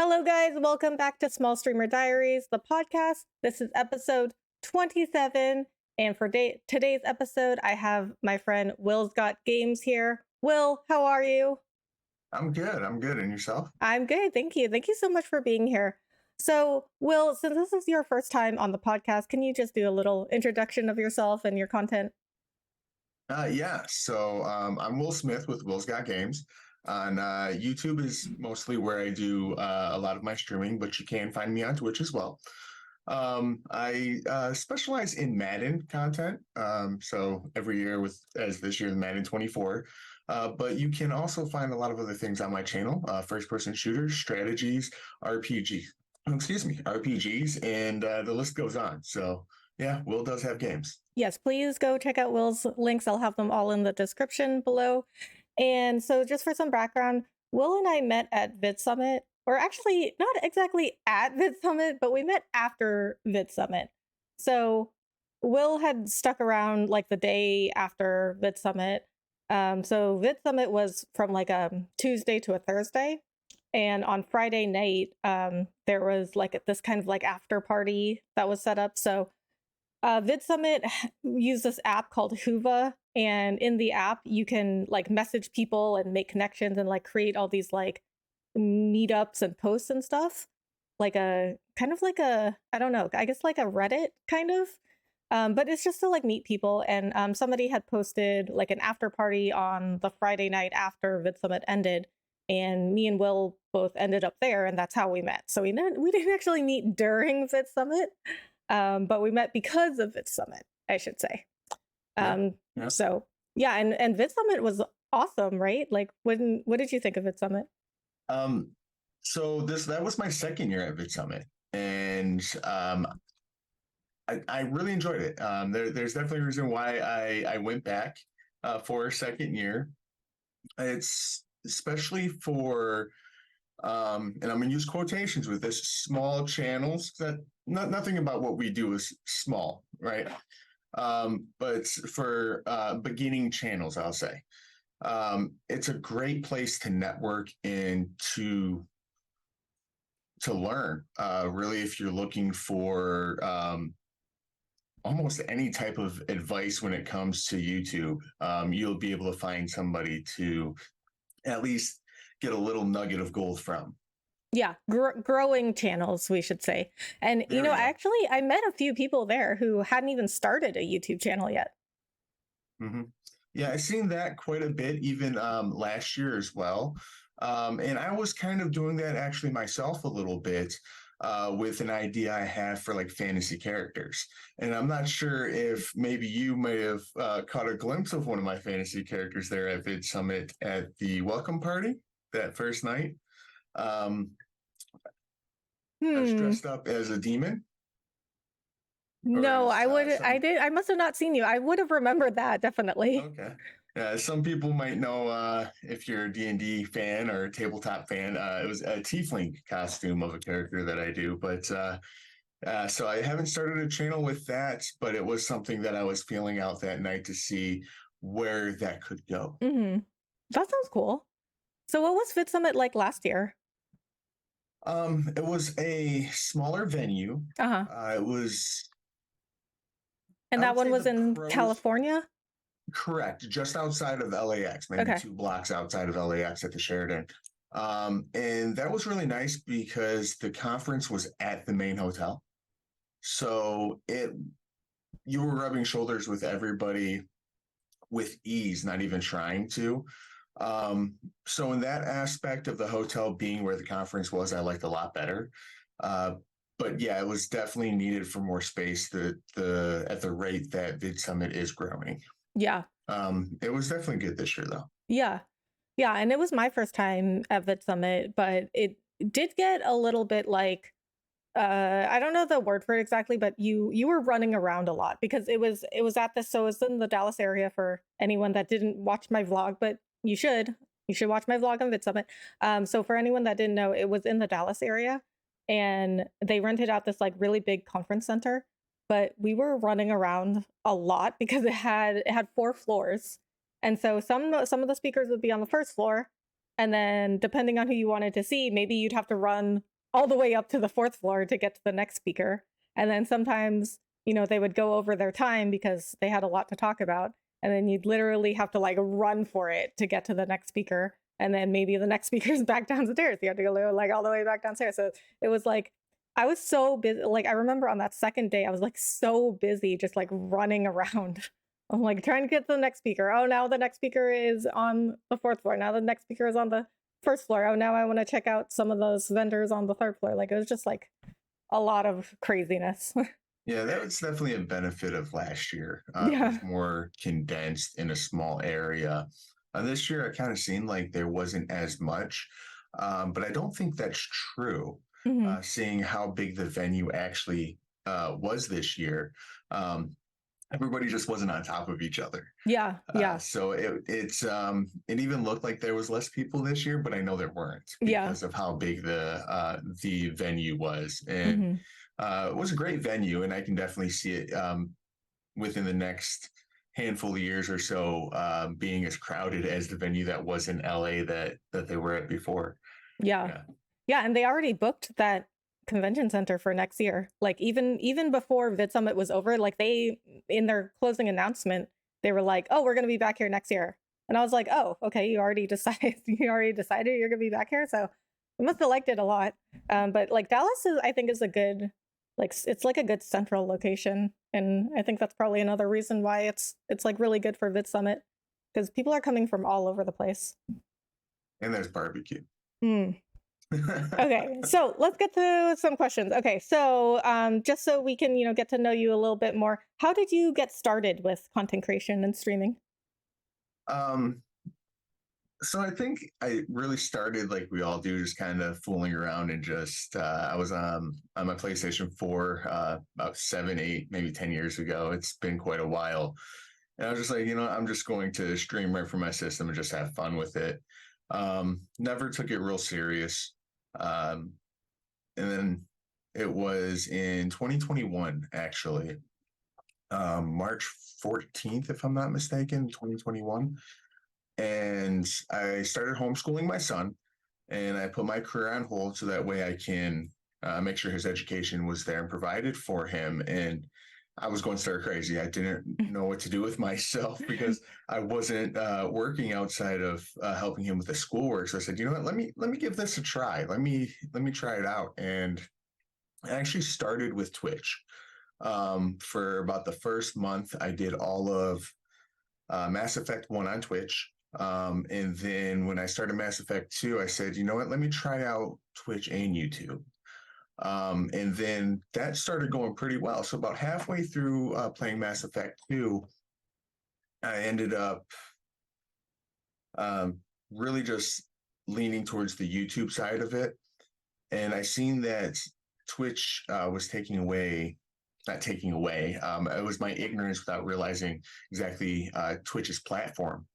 Hello, guys. Welcome back to Small Streamer Diaries, the podcast. This is episode 27. And for today's episode, I have my friend Will's Got Games here. Will, how are you? I'm good. I'm good. And yourself? I'm good. Thank you. Thank you so much for being here. So, Will, since this is your first time on the podcast, can you just do a little introduction of yourself and your content? Yeah. I'm Will Smith with Will's Got Games. On YouTube is mostly where I do a lot of my streaming, but you can find me on Twitch as well. I specialize in Madden content. So every year as this year, Madden 24. But you can also find a lot of other things on my channel, first-person shooters, strategies, RPG, RPGs, and the list goes on. So yeah, Will does have games. Yes, please go check out Will's links. I'll have them all in the description below. And so just for some background, Will and I met at Vid Summit, or actually not exactly at Vid Summit, but we met after Vid Summit. So Will had stuck around like the day after Vid Summit. So Vid Summit was from like a Tuesday to a Thursday. And on Friday night, there was like this kind of like after party that was set up. So Vid Summit used this app called Hoova, and in the app you can like message people and make connections and like create all these like meetups and posts and stuff, like a kind of like a, I don't know, I guess like a Reddit kind of, but it's just to like meet people. And somebody had posted like an after party on the Friday night after Vid Summit ended, and me and Will both ended up there, and that's how we met. So we didn't actually meet during Vid Summit. But we met because of Vid Summit, I should say. Yeah. So yeah, and Vid Summit was awesome, right? Like, what did you think of Vid Summit? That was my second year at Vid Summit, and I really enjoyed it. There's definitely a reason why I went back for a second year. It's especially for and I'm going to use quotations with this, small channels that nothing about what we do is small, right? But for beginning channels, I'll say, it's a great place to network and to learn. Really, if you're looking for almost any type of advice when it comes to YouTube, you'll be able to find somebody to at least get a little nugget of gold from. Yeah, growing channels, we should say. And There we go. actually, I met a few people there who hadn't even started a YouTube channel yet. Mm-hmm. Yeah, I've seen that quite a bit, even last year as well. And I was kind of doing that actually myself a little bit with an idea I had for like fantasy characters. And I'm not sure if maybe you may have caught a glimpse of one of my fantasy characters there at Vid Summit at the welcome party that first night. I was dressed up as a demon. No, I must have not seen you. I would have remembered that, definitely. Okay. Some people might know if you're a D&D fan or a tabletop fan, it was a tiefling costume of a character that I do. But so I haven't started a channel with that, but it was something that I was feeling out that night to see where that could go. Mm-hmm. That sounds cool. So what was Vid Summit like last year? It was a smaller venue. It was, and that one was in California? Correct, just outside of LAX, maybe 2 blocks outside of LAX at the Sheraton. And that was really nice because the conference was at the main hotel. So you were rubbing shoulders with everybody with ease, not even trying to. So in that aspect of the hotel being where the conference was, I liked a lot better. But yeah, it was definitely needed for more space at the rate that Vid Summit is growing. Yeah. It was definitely good this year though. Yeah. Yeah. And it was my first time at Vid Summit, but it did get a little bit like, I don't know the word for it exactly, but you were running around a lot because it was at this, so it's in the Dallas area for anyone that didn't watch my vlog, but you should watch my vlog on Vid Summit. So for anyone that didn't know, it was in the Dallas area, and they rented out this like really big conference center. But we were running around a lot because it had 4 floors. And so some of the speakers would be on the first floor, and then depending on who you wanted to see, maybe you'd have to run all the way up to the fourth floor to get to the next speaker. And then sometimes, they would go over their time because they had a lot to talk about. And then you'd literally have to like run for it to get to the next speaker. And then maybe the next speaker's back downstairs. You have to go like all the way back downstairs. So it was like, I was so busy. Like, I remember on that second day, I was like so busy just like running around. I'm like trying to get to the next speaker. Oh, now the next speaker is on the fourth floor. Now the next speaker is on the first floor. Oh, now I want to check out some of those vendors on the third floor. Like, it was just like a lot of craziness. Yeah, that was definitely a benefit of last year. It Yeah. was more condensed in a small area. This year, it kind of seemed like there wasn't as much, but I don't think that's true. Hmm. Seeing how big the venue actually was this year, everybody just wasn't on top of each other. Yeah. Yeah. So it even looked like there was less people this year, but I know there weren't Yeah. because of how big the venue was, and Hmm. it was a great venue, and I can definitely see it within the next handful of years or so being as crowded as the venue that was in LA that they were at before. Yeah. Yeah. Yeah. And they already booked that convention center for next year. Like even before Vid Summit was over, like they in their closing announcement, they were like, "Oh, we're going to be back here next year." And I was like, "Oh, okay, you already decided you're going to be back here." So I must have liked it a lot. But like Dallas is, I think, is a good, like it's like a good central location, and I think that's probably another reason why it's like really good for Vid Summit because people are coming from all over the place. And there's barbecue. Hmm. Okay, so let's get to some questions. Okay, so just so we can, get to know you a little bit more, how did you get started with content creation and streaming? um, so I think I really started like we all do, just kind of fooling around and just I was on my PlayStation 4 about 7, 8, maybe 10 years ago. It's been quite a while. And I was just like, I'm just going to stream right from my system and just have fun with it. Never took it real serious. Um, and then it was in 2021, actually, March 14th, if I'm not mistaken, 2021. And I started homeschooling my son, and I put my career on hold so that way I can make sure his education was there and provided for him. And I was going stir crazy. I didn't know what to do with myself because I wasn't working outside of helping him with the schoolwork. So I said, you know what? Let me give this a try. Let me try it out. And I actually started with Twitch. For about the first month, I did all of Mass Effect 1 on Twitch. And then when I started Mass Effect 2, I said, you know what? Let me try out Twitch and YouTube. And then that started going pretty well. So about halfway through playing Mass Effect 2, I ended up um, really just leaning towards the YouTube side of it. And I seen that Twitch was taking away, not taking away, it was my ignorance without realizing exactly Twitch's platform.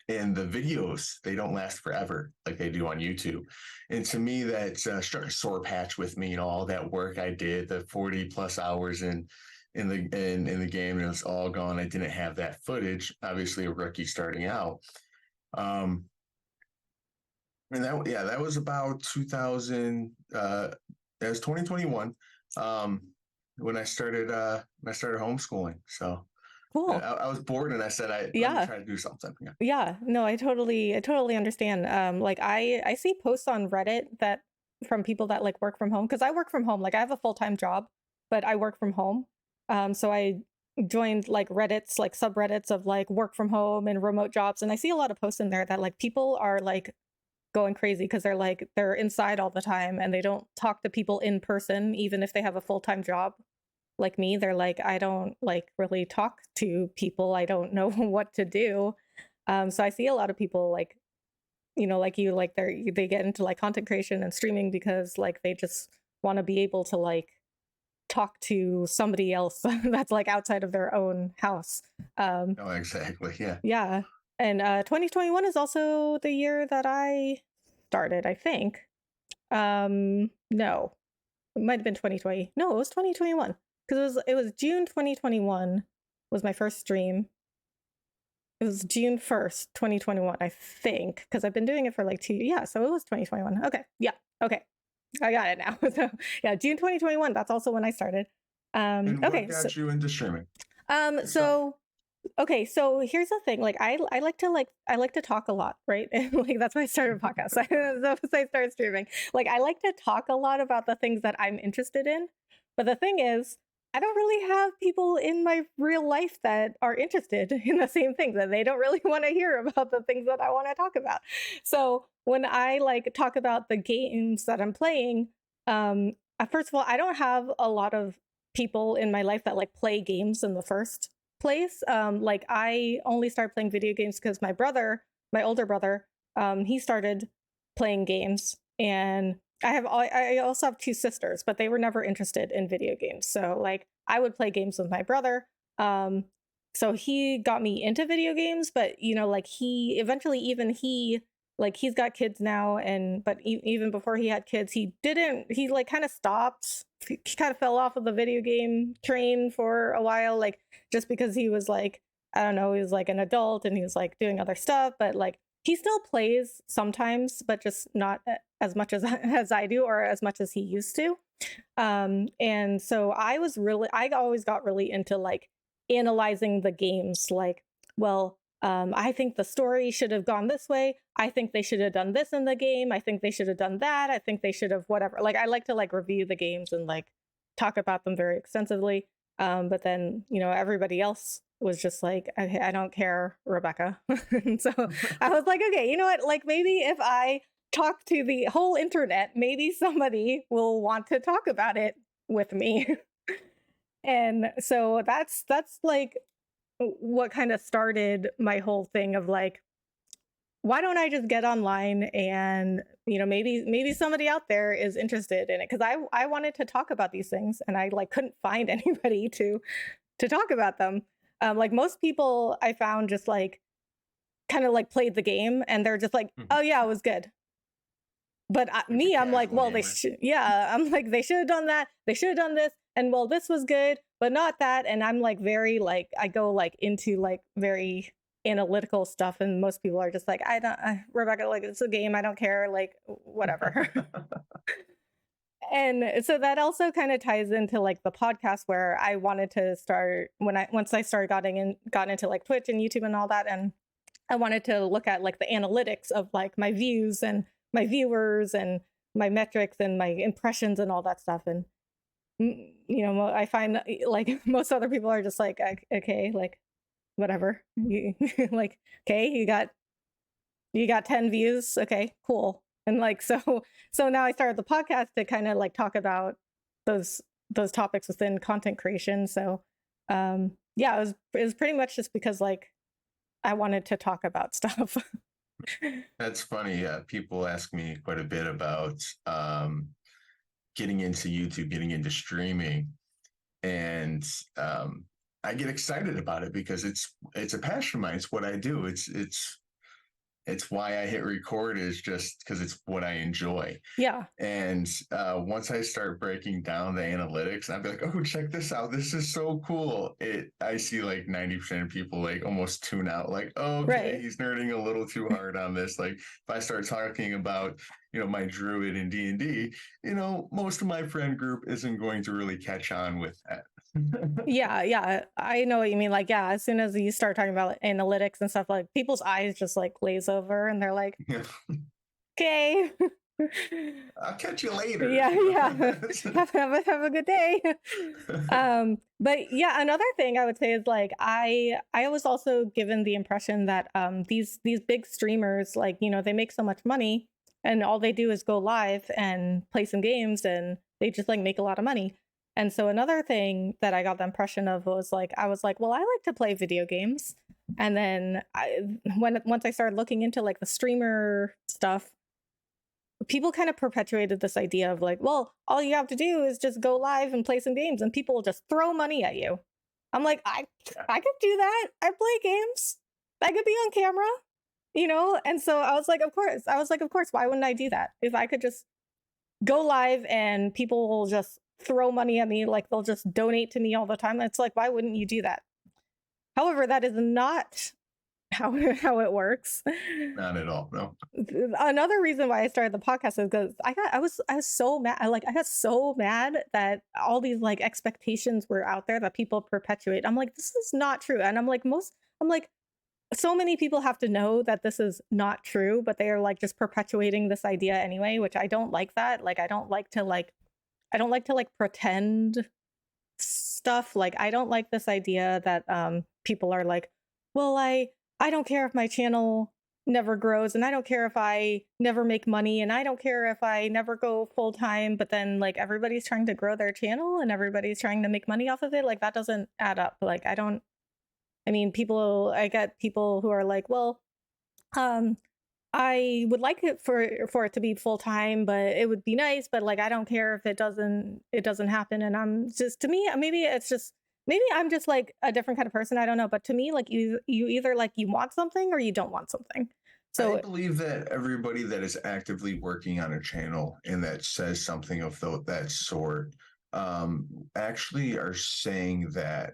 And the videos, they don't last forever like they do on YouTube. And to me, that struck a sore patch with me. All that work I did, the 40 plus hours in the game, and it was all gone. I didn't have that footage. Obviously, a rookie starting out. Um, and that was about 2000. That was 2021 when I started homeschooling. So yeah, Cool. I was bored, and I said, let me Yeah. try to do something. Yeah. Yeah. No, I totally understand. Like I see posts on Reddit that from people that like work from home because I work from home. Like I have a full-time job, but I work from home. So I joined like Reddit's like subreddits of like work from home and remote jobs, and I see a lot of posts in there that like people are like going crazy because they're inside all the time and they don't talk to people in person even if they have a full-time job like me. They're like, I don't like really talk to people. I don't know what to do. So I see a lot of people like, like you, like they get into like content creation and streaming because like they just want to be able to like talk to somebody else that's like outside of their own house. Oh, exactly. Yeah. Yeah. And 2021 is also the year that I started, I think. No, it might have been 2020. No, it was 2021 because it was June 2021 was my first stream. It was June 1st, 2021, I think, because I've been doing it for like 2 years. Yeah, so it was 2021. Okay. Yeah. Okay. I got it now. So yeah, June 2021. That's also when I started. And what Okay, so got you into streaming? um, Good stuff. so okay, so here's the thing. I like to talk a lot, right? And like that's why I started a podcast. That's why I started streaming. Like I like to talk a lot about the things that I'm interested in. But the thing is, I don't really have people in my real life that are interested in the same things, that they don't really want to hear about the things that I want to talk about. So when I like talk about the games that I'm playing, first of all, I don't have a lot of people in my life that like play games in the first place. Like I only started playing video games because my brother, my older brother, he started playing games, and I also have two sisters, but they were never interested in video games. So like I would play games with my brother. Um, so he got me into video games, but you know, like he eventually even he like he's got kids now, and but even before he had kids, he like kind of stopped. He kind of fell off of the video game train for a while, like just because he was like, I don't know, he was like an adult and he was like doing other stuff, but like he still plays sometimes, but just not as much as as I do, or as much as he used to. And so I always got really into like analyzing the games, like, well, I think the story should have gone this way. I think they should have done this in the game. I think they should have done that. I think they should have whatever. Like I like to like review the games and like talk about them very extensively. But then, you know, everybody else was just like, I don't care, Rebecca. And so I was like, okay, you know what? Like maybe if I talk to the whole internet, maybe somebody will want to talk about it with me. And so that's like what kind of started my whole thing of like, why don't I just get online and you know maybe somebody out there is interested in it, because I wanted to talk about these things and I like couldn't find anybody to talk about them. Like most people I found just like kind of like played the game and they're just like, Mhm. oh yeah, it was good. But Like a me, I'm like, casual well, gamer. yeah, I'm like, they should have done that. They should have done this. And well, this was good, but not that. And I'm like, very like, I go like into like very analytical stuff. And most people are just like, Rebecca, like, it's a game. I don't care. Like, whatever. And so that also kind of ties into like the podcast where I wanted to start once I started got into like Twitch and YouTube and all that. And I wanted to look at like the analytics of like my views and my viewers and my metrics and my impressions and all that stuff. And you know, I find like most other people are just like, okay, like whatever. Like, okay, you got 10 views. Okay, cool. And like so now I started the podcast to kind of like talk about those topics within content creation. So yeah, it was pretty much just because like I wanted to talk about stuff. That's funny. People ask me quite a bit about getting into YouTube, getting into streaming, and I get excited about it because it's a passion of mine. It's what I do. It's why I hit record, is just because it's what I enjoy. Yeah. And once I start breaking down the analytics, I'd be like, "Oh, check this out! This is so cool!" I see like 90% of people like almost tune out, like, "Oh, okay, Right. he's nerding a little too hard on this." Like, if I start talking about, my druid in D&D, most of my friend group isn't going to really catch on with that. Yeah, yeah. I know what you mean. Like, yeah, as soon as you start talking about analytics and stuff, like people's eyes just like glaze over and they're like, Yeah. okay. I'll catch you later. Yeah, yeah. Have a good day. But yeah, another thing I would say is like I was also given the impression that these big streamers, like, you know, they make so much money and all they do is go live and play some games and they just like make a lot of money. And so another thing that I got the impression of was like I was like, well, I like to play video games. And then once I started looking into like the streamer stuff, people kind of perpetuated this idea of like, well, all you have to do is just go live and play some games and people will just throw money at you. I'm like, I could do that. I play games. I could be on camera, you know? And so I was like, of course. Why wouldn't I do that? If I could just go live and people will just throw money at me, like they'll just donate to me all the time. It's like, why wouldn't you do that? However, that is not how it works. Not at all. No. Another reason why I started the podcast is because I was so mad. I got so mad that all these like expectations were out there that people perpetuate. I'm like, this is not true. And I'm like, so many people have to know that this is not true, but they are like just perpetuating this idea anyway, which I don't like that. Like I don't like to like pretend stuff. Like I don't like this idea that people are like, well, I don't care if my channel never grows and I don't care if I never make money and I don't care if I never go full time, but then like everybody's trying to grow their channel and everybody's trying to make money off of it. Like that doesn't add up. Like I get people who are like, well, um I would like it for it to be full time, but it would be nice, but like I don't care if it doesn't happen. And I'm just to me, maybe I'm just like a different kind of person. I don't know. But to me, like you either like you want something or you don't want something. I So believe that everybody that is actively working on a channel and that says something of that sort actually are saying that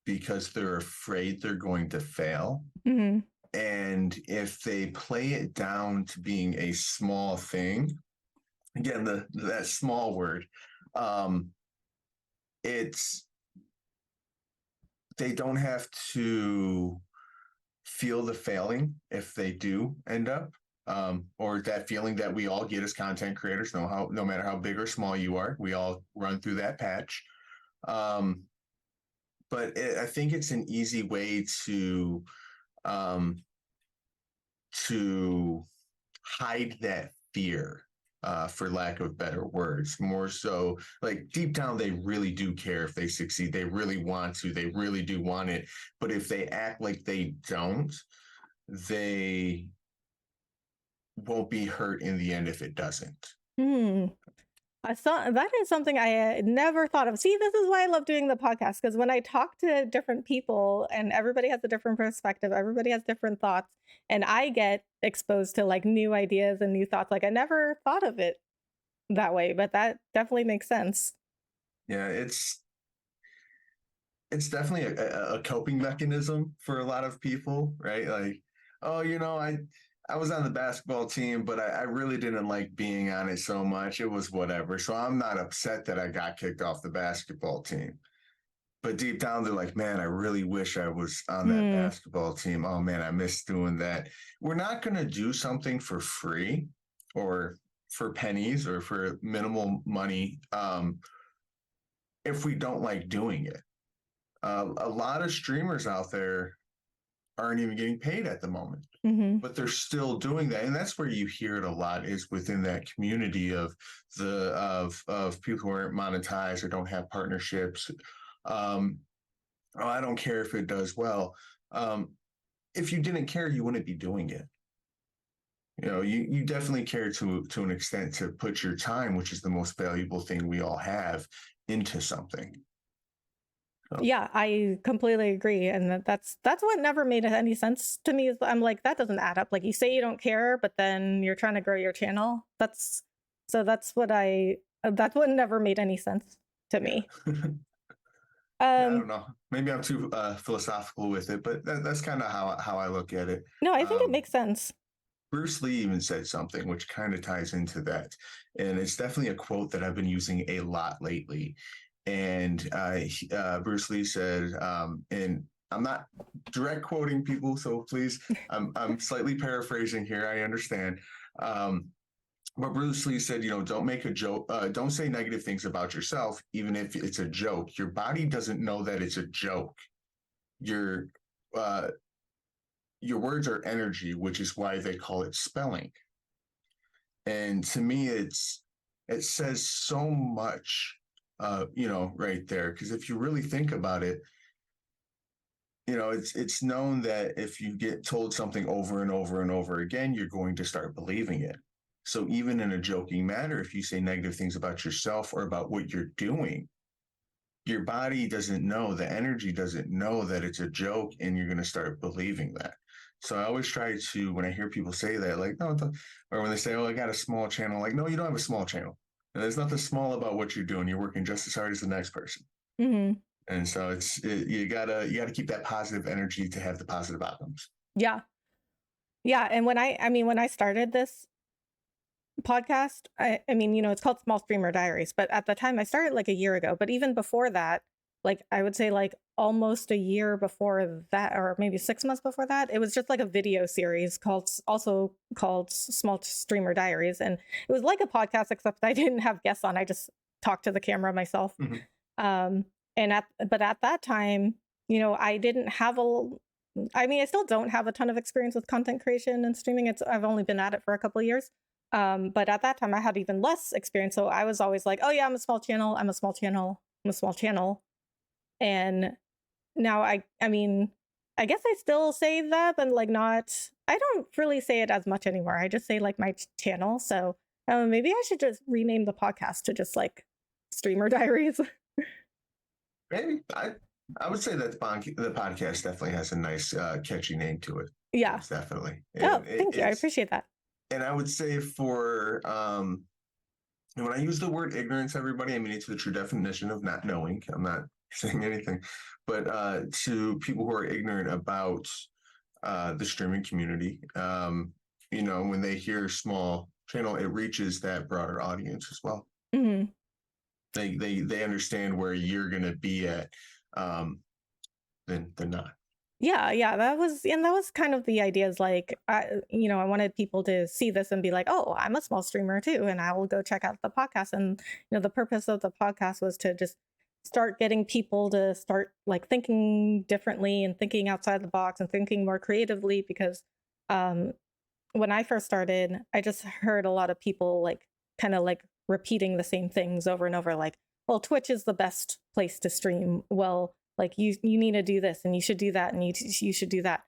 because they're afraid they're going to fail. mhm. And if they play it down to being a small thing, again, that small word, um, it's they don't have to feel the failing if they do end up, or that feeling that we all get as content creators. No matter how big or small you are, we all run through that patch. Um, but I think it's an easy way um, to hide that fear, for lack of better words. More so, like deep down, they really do care if they succeed. They really want to. They really do want it. But if they act like they don't, they won't be hurt in the end if it doesn't. Hmm. I saw that is something I never thought of. See, this is why I love doing the podcast because when I talk to different people and everybody has a different perspective, everybody has different thoughts, and I get exposed to like new ideas and new thoughts. Like I never thought of it that way, but that definitely makes sense. Yeah, it's definitely a coping mechanism for a lot of people, right? Like, oh, I was on the basketball team, but I really didn't like being on it so much. It was whatever. So I'm not upset that I got kicked off the basketball team. But deep down, they're like, man, I really wish I was on that Hmm. basketball team. Oh man, I miss doing that. We're not going to do something for free or for pennies or for minimal money, if we don't like doing it. A lot of streamers out there aren't even getting paid at the moment, Hmm. but they're still doing that, and that's where you hear it a lot is within that community of people who aren't monetized or don't have partnerships. Um, oh, I don't care if it does well. Um, if you didn't care, you wouldn't be doing it. You definitely care to an extent to put your time, which is the most valuable thing we all have, into something. So, Yeah, I completely agree, and that's what never made any sense to me. Is I'm like that doesn't add up. Like you say you don't care, but then you're trying to grow your channel. That's what never made any sense to yeah. me. Yeah, I Um, don't know. Maybe I'm too philosophical with it, but that's kind of how I look at it. no, I think it Um, makes sense. Bruce Lee even said something which kind of ties into that, and it's definitely a quote that I've been using a lot lately. And Bruce Lee said, and I'm not direct quoting people, so please, I'm slightly paraphrasing here. I understand. Um, but Bruce Lee said, don't make a joke, don't say negative things about yourself, even if it's a joke. Your body doesn't know that it's a joke. Your uh, your words are energy, which is why they call it spelling. And to me, it says so much, right there. Because if you really think about it, it's known that if you get told something over and over and over again, you're going to start believing it. So even in a joking manner, if you say negative things about yourself or about what you're doing, your body doesn't know, the energy doesn't know that it's a joke, and you're going to start believing that. So I always try to, when I hear people say that, like, no, or when they say, oh, I got a small channel, like, no, you don't have a small channel. And there's nothing small about what you're doing. You're working just as hard as the next person. Hmm. And so you gotta keep that positive energy to have the positive outcomes. Yeah. Yeah, and when I started this podcast, I mean, it's called Small Streamer Diaries, but at the time I started like a year ago, but even before that, like I would say like almost a year before that, or maybe 6 months before that, it was just like a video series also called Small Streamer Diaries, and it was like a podcast except I didn't have guests on. I just talked to the camera myself. Mhm. Um, but at that time, I didn't have I mean, I still don't have a ton of experience with content creation and streaming. I've only been at it for a couple of years. But at that time I had even less experience. So I was always like, oh yeah, I'm a small channel, I'm a small channel, I'm a small channel. And now I mean, I guess I still say that, but like not, I don't really say it as much anymore. I just say like my channel. So maybe I should just rename the podcast to just like Streamer Diaries. Maybe I would say that the podcast definitely has a nice catchy name to it. Yeah. Most definitely, Oh, and thank you. I appreciate that. and I would say for when I use the word ignorance, everybody, I mean it's the true definition of not knowing. I'm not saying anything, but to people who are ignorant about the streaming community, when they hear small channel, it reaches that broader audience as well. Mhm. They understand where you're going to be at, than not. Yeah, that was kind of the idea is like, I wanted people to see this and be like, oh, I'm a small streamer too, and I will go check out the podcast. And the purpose of the podcast was to just start getting people to start like thinking differently and thinking outside the box and thinking more creatively. Because um, when I first started, I just heard a lot of people like kind of like repeating the same things over and over, like, well, Twitch is the best place to stream. Well, like you need to do this and you should do that and you should do that.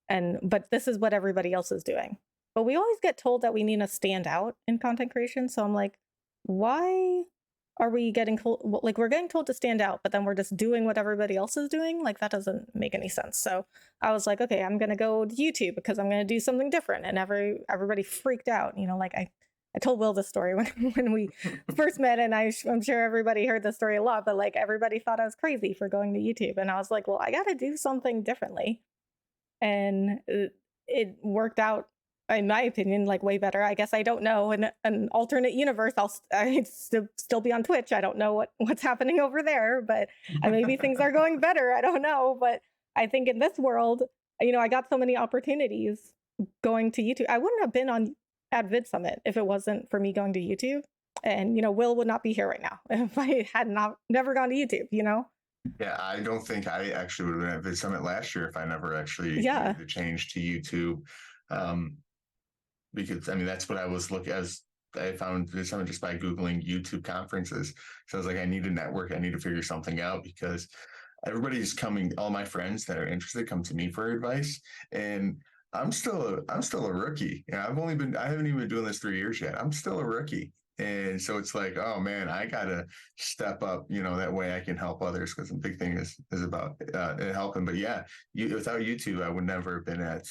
And but this is what everybody else is doing. But we always get told that we need to stand out in content creation. So I'm like, why are we getting told, like we're getting told to stand out, but then we're just doing what everybody else is doing? Like that doesn't make any sense. So I was like, okay, I'm gonna go to YouTube because I'm gonna do something different. And everybody freaked out. Like I told Will this story when when we first met, and I'm sure everybody heard the story a lot, but like everybody thought I was crazy for going to YouTube, and I was like, well, I got to do something differently, and it worked out, in my opinion, like way better. I guess I don't know. In an alternate universe, I'd still be on Twitch. I don't know what's happening over there, but maybe things are going better. I don't know, but I think in this world, I got so many opportunities going to YouTube. I wouldn't have been on at Vid Summit if it wasn't for me going to YouTube. And Will would not be here right now if I had never gone to YouTube. Yeah, I don't think I actually would have been at Vid Summit last year if I never actually Yeah. made the change to YouTube. Because I mean that's what I was looking as. I found Vid Summit just by Googling YouTube conferences. So I was like, I need a network. I need to figure something out because everybody's coming. All my friends that are interested come to me for advice, and I'm still a rookie. I haven't even been doing this 3 years yet. I'm still a rookie. And so it's like, oh man, I gotta step up, that way I can help others because the big thing is about helping. But yeah, without YouTube, I would never have been at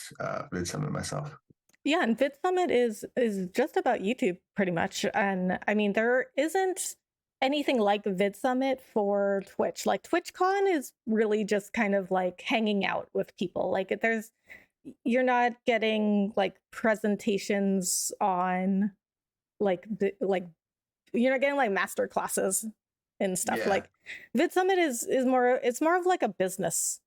Vid Summit myself. Yeah, and Vid Summit is just about YouTube pretty much. And I mean, there isn't anything like Vid Summit for Twitch. Like TwitchCon is really just kind of like hanging out with people. Like you're not getting like presentations on like you're not getting like master classes and stuff. Yeah. Like Vid Summit is more, it's more of like a business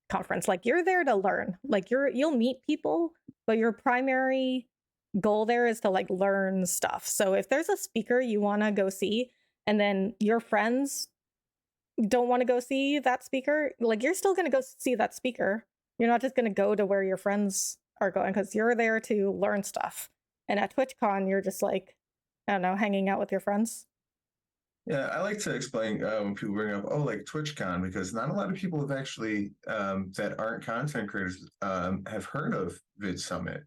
conference. Like you're there to learn. Like you'll meet people, but your primary goal there is to like learn stuff. So if there's a speaker you want to go see and then your friends don't want to go see that speaker, like you're still going to go see that speaker. You're not just going to go to where your friends are going because you're there to learn stuff. And at TwitchCon, you're just like, I don't know, hanging out with your friends. Yeah, I like to explain when people bring up, oh, like TwitchCon, because not a lot of people have actually that aren't content creators have heard of Vid Summit,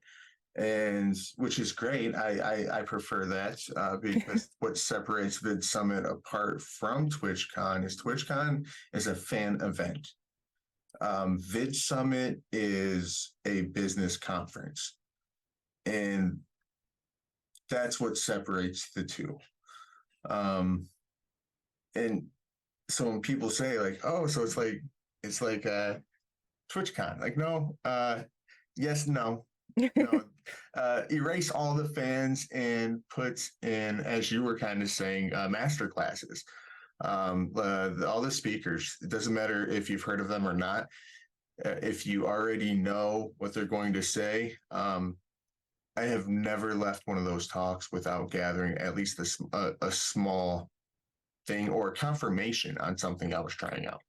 and which is great. I prefer that because what separates Vid Summit apart from TwitchCon is a fan event. Vid Summit is a business conference, and that's what separates the two. And so when people say like, oh, so it's like TwitchCon, like no, Yes, no. No, erase all the fans and put in, as you were kind of saying, master classes. All the speakers, it doesn't matter if you've heard of them or not. If you already know what they're going to say, I have never left one of those talks without gathering at least a small thing or confirmation on something I was trying out.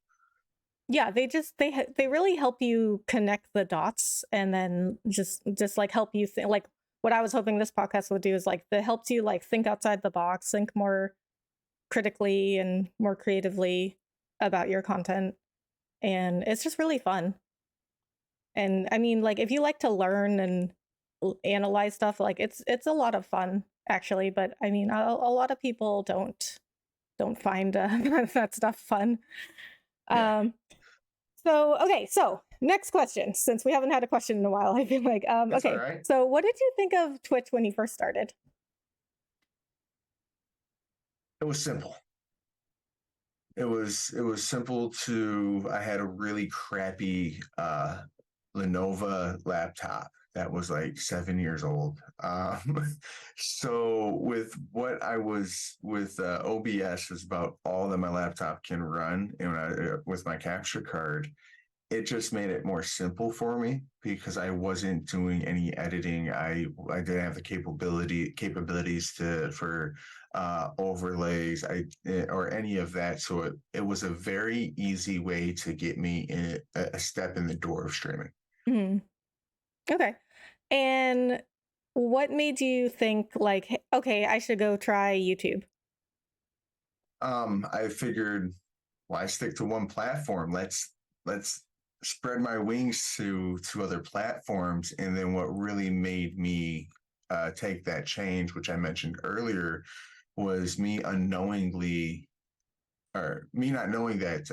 Yeah, they really help you connect the dots, and then just like help you think. Like what I was hoping this podcast would do is like that helps you like think outside the box, think more critically and more creatively about your content, and it's just really fun. And I mean, like if you like to learn and analyze stuff, like it's a lot of fun actually. But I mean, a lot of people don't find that stuff fun. Yeah, Um, So, okay, so next question, since we haven't had a question in a while, I feel like, that's all okay, right. so what did you think of Twitch when you first started? It was simple. It was simple to. I had a really crappy Lenovo laptop that was like 7 years old. So with what I was with OBS was about all that my laptop can run, and with my capture card, it just made it more simple for me because I wasn't doing any editing. I didn't have the capabilities to for overlays or any of that. So it was a very easy way to get me in a step in the door of streaming. Mhm. Okay. And what made you think like, okay, I should go try YouTube? I figured, why stick to one platform? Let's spread my wings to other platforms. And then what really made me take that change, which I mentioned earlier, was me unknowingly, or me not knowing that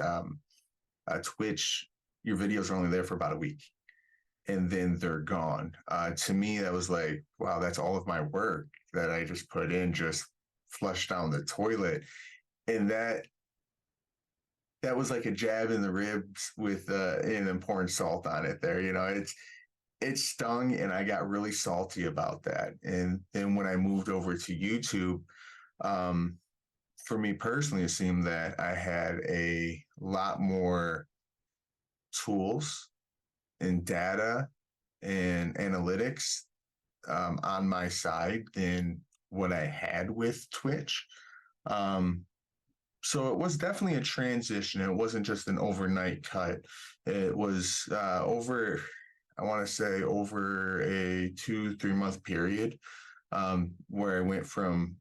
Twitch, your videos are only there for about a week and then they're gone. To me, that was like, wow, that's all of my work that I just put in, just flushed down the toilet. And that was like a jab in the ribs with and then pouring salt on it there. It stung and I got really salty about that. And then when I moved over to YouTube, um, for me personally, it seemed that I had a lot more tools and data and analytics on my side than what I had with Twitch. Um, so it was definitely a transition. It wasn't just an overnight cut. It was I want to say, over a 2, 3 month period where I went from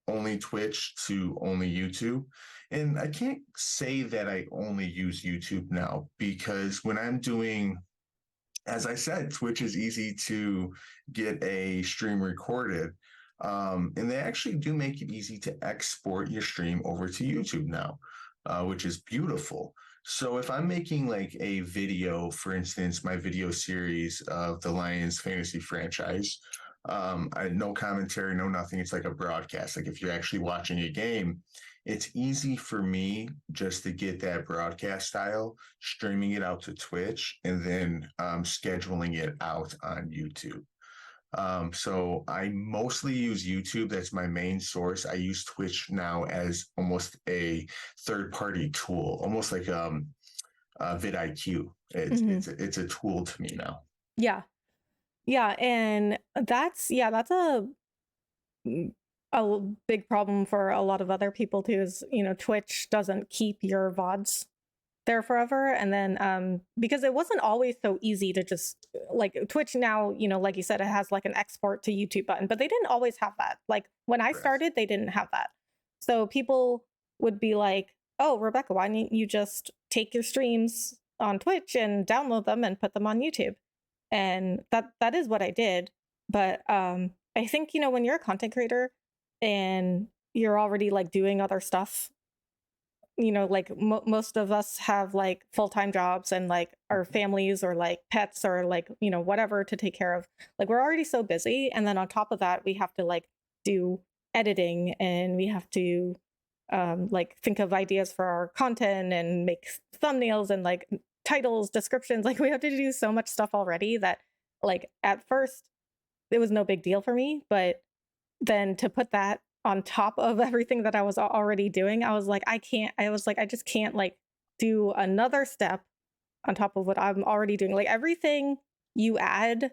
only Twitch to only YouTube. And I can't say that I only use YouTube now because when I'm doing, as I said, Twitch is easy to get a stream recorded. And they actually do make it easy to export your stream over to YouTube now, which is beautiful. So if I'm making like a video, for instance, my video series of the Lions fantasy franchise, no commentary, no nothing. It's like a broadcast. Like if you're actually watching a game, it's easy for me just to get that broadcast style, streaming it out to Twitch, and then scheduling it out on YouTube. So I mostly use YouTube. That's my main source. I use Twitch now as almost a third-party tool, almost like vidIQ. Mhm. It's a tool to me now. Yeah. Yeah. And that's mm, big problem for a lot of other people too is, Twitch doesn't keep your VODs there forever. And then because it wasn't always so easy to just like Twitch now, like you said, it has like an export to YouTube button, but they didn't always have that. Like when I Correct. started, they didn't have that. So people would be like, oh, Rebecca, why don't you just take your streams on Twitch and download them and put them on YouTube? And that is what I did. But I think, when you're a content creator and you're already like doing other stuff, like most of us have like full-time jobs and like our families or like pets or like whatever to take care of. Like we're already so busy, and then on top of that we have to like do editing, and we have to like think of ideas for our content and make thumbnails and like titles, descriptions. Like we have to do so much stuff already that like at first it was no big deal for me, but then to put that on top of everything that I was already doing, I was like, I just can't like do another step on top of what I'm already doing. Like everything you add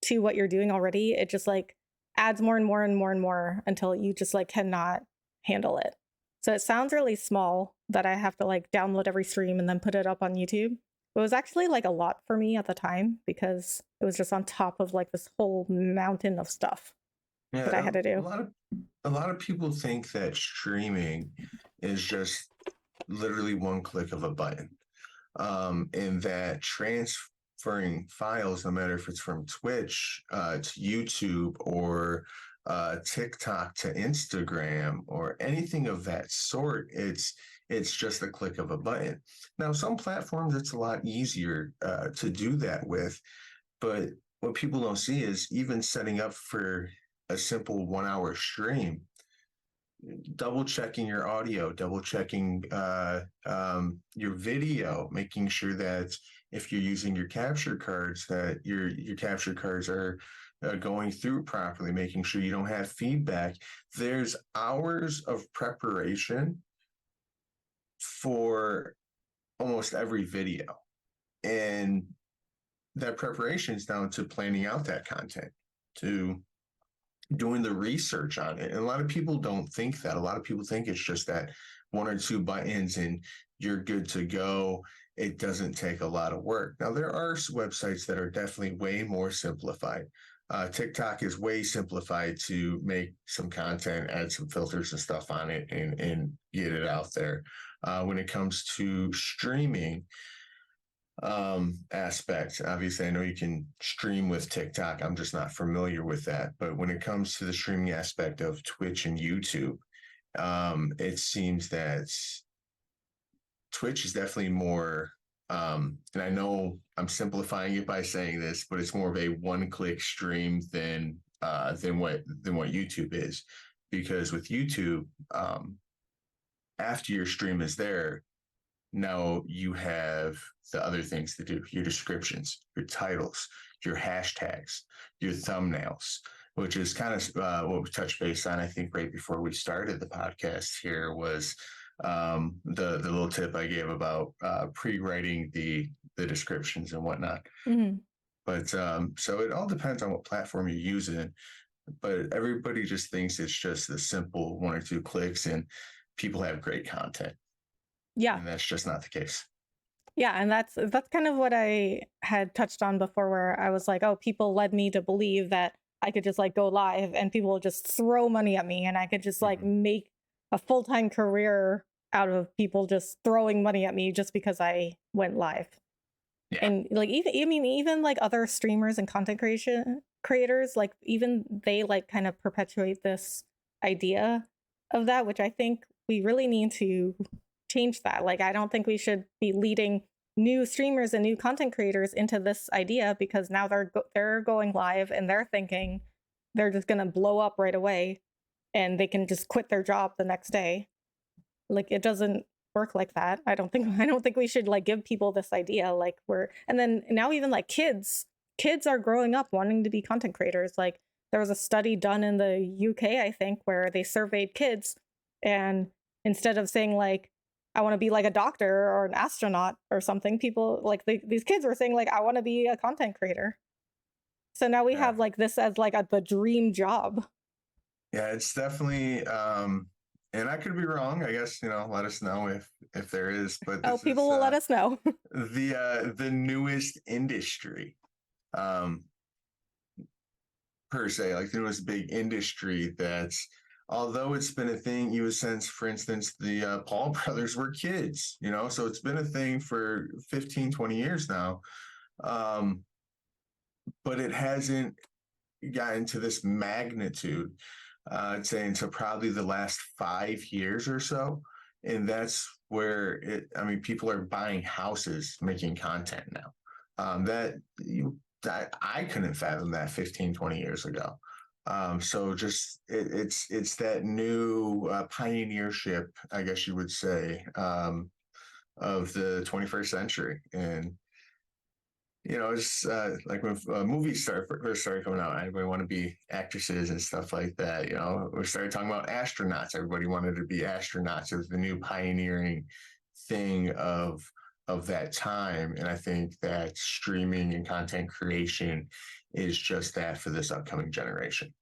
to what you're doing already, it just like adds more and more and more and more until you just like cannot handle it. So it sounds really small that I have to like download every stream and then put it up on YouTube. It was actually like a lot for me at the time because it was just on top of like this whole mountain of stuff that I Yeah, had to a do. lot of a lot of people think that streaming is just literally one click of a button. And that transferring files, no matter if it's from Twitch to YouTube or TikTok to Instagram or anything of that sort, it's just a click of a button. Now, some platforms it's a lot easier to do that with, but what people don't see is even setting up for a simple 1 hour stream, double checking your audio, double checking your video, making sure that if you're using your capture cards, that your capture cards are going through properly, making sure you don't have feedback. There's hours of preparation for almost every video, and that preparation is down to planning out that content, to doing the research on it. And a lot of people don't think that. A lot of people think it's just that one or two buttons and you're good to go. It doesn't take a lot of work. Now, there are websites that are definitely way more simplified. TikTok is way simplified to make some content, add some filters and stuff on it, and get it out there. When it comes to streaming, aspect. Obviously, I know you can stream with TikTok. I'm just not familiar with that. But when it comes to the streaming aspect of Twitch and YouTube, it seems that Twitch is definitely more. And I know I'm simplifying it by saying this, but it's more of a one-click stream than what YouTube is, because with YouTube, after your stream is there, now you have the other things to do: your descriptions, your titles, your hashtags, your thumbnails, which is kind of what we touched base on, I think, right before we started the podcast here was the little tip I gave about pre-writing the descriptions and whatnot. Mm-hmm. But so it all depends on what platform you're using. But everybody just thinks it's just a simple one or two clicks and people have great content. Yeah. And that's just not the case. Yeah, and that's kind of what I had touched on before, where I was like, oh, people led me to believe that I could just like go live and people would just throw money at me and I could just like Mm-hmm. make a full-time career out of people just throwing money at me just because I went live. Yeah. And like even like other streamers and content creation creators, like even they like kind of perpetuate this idea of that, which I think we really need to change that. Like I don't think we should be leading new streamers and new content creators into this idea, because now they're going live and they're thinking they're just going to blow up right away and they can just quit their job the next day. Like it doesn't work like that. I don't think we should like give people this idea like we're, and then now even like kids are growing up wanting to be content creators. Like there was a study done in the UK, I think, where they surveyed kids, and instead of saying like I want to be like a doctor or an astronaut or something, people like these kids were saying like I want to be a content creator. So now we Yeah. have like this as like the dream job. Yeah, it's definitely and I could be wrong. I guess, let us know if there is, but Oh, this people is will let us know. the newest industry. Um per se, like the newest big industry that's, although it's been a thing you since, for instance, the Paul brothers were kids, so it's been a thing for 15, 20 years now. Um but it hasn't gotten to this magnitude, I'd say, until probably the last 5 years or so. And that's where people are buying houses, making content now. That I couldn't fathom that 15, 20 years ago. So just it's that new pioneership, I guess you would say, of the 21st century. And it's like when movies first started coming out, everybody wanted to be actresses and stuff like that. We started talking about astronauts. Everybody wanted to be astronauts. It was the new pioneering thing of that time. And I think that streaming and content creation is just that for this upcoming generation.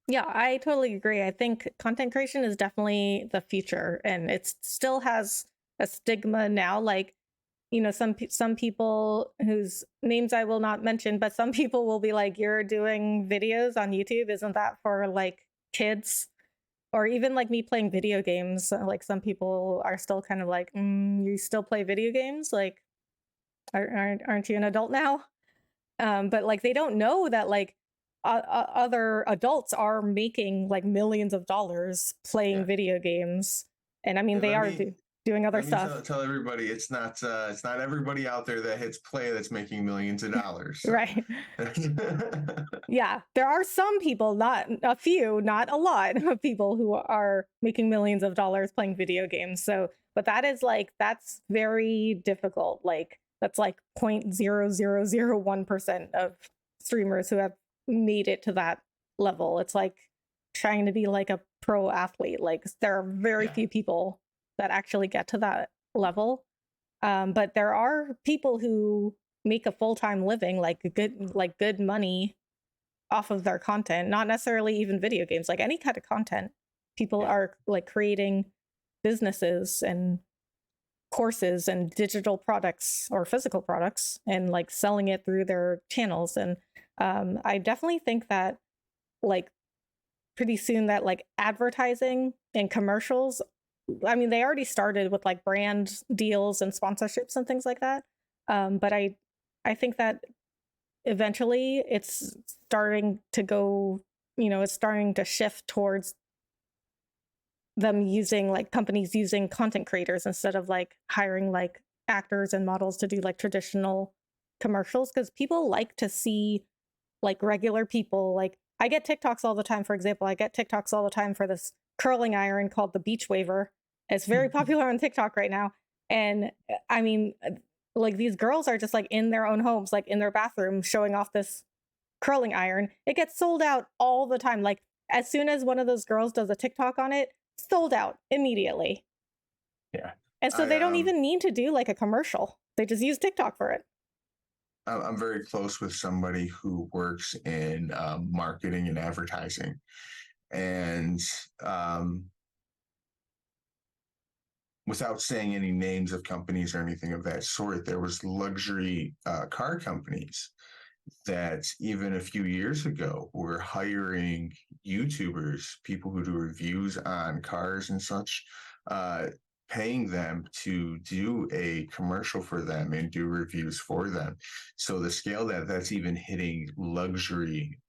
Yeah, I totally agree. I think content creation is definitely the future, and it still has a stigma now. Like, some people whose names I will not mention, but some people will be like, "You're doing videos on YouTube, isn't that for like kids?" Or even like me playing video games. Like some people are still kind of like, "You still play video games? Like, aren't you an adult now?" But like they don't know that like other adults are making like millions of dollars playing Yeah. video games, and I mean And they are doing other let me stuff. tell everybody it's not everybody out there that hits play that's making millions of dollars. So Right. Yeah, there are some people, not a few, not a lot of people who are making millions of dollars playing video games. So, but that's very difficult. Like that's like 0.0001% of streamers who have made it to that level. It's like trying to be like a pro athlete. Like there are very yeah. few people that actually get to that level. But there are people who make a full-time living, like good money off of their content, not necessarily even video games, like any kind of content. People Yeah. are like creating businesses and courses and digital products or physical products and like selling it through their channels. And I definitely think that like pretty soon that like advertising and commercials, I mean, they already started with like brand deals and sponsorships and things like that. But I think that eventually it's starting to go, it's starting to shift towards them using like companies using content creators instead of like hiring like actors and models to do like traditional commercials, because people like to see like regular people. Like I get TikToks all the time. For example, I get TikToks all the time for this curling iron called the Beach Waver. It's very popular on TikTok right now. And I mean, like these girls are just like in their own homes, like in their bathroom, showing off this curling iron. It gets sold out all the time. Like as soon as one of those girls does a TikTok on it, sold out immediately. Yeah. And so I they don't even need to do like a commercial. They just use TikTok for it. I'm very close with somebody who works in marketing and advertising, and um, without saying any names of companies or anything of that sort, there was luxury car companies that even a few years ago were hiring YouTubers, people who do reviews on cars and such, uh, paying them to do a commercial for them and do reviews for them. So the scale that's even hitting luxury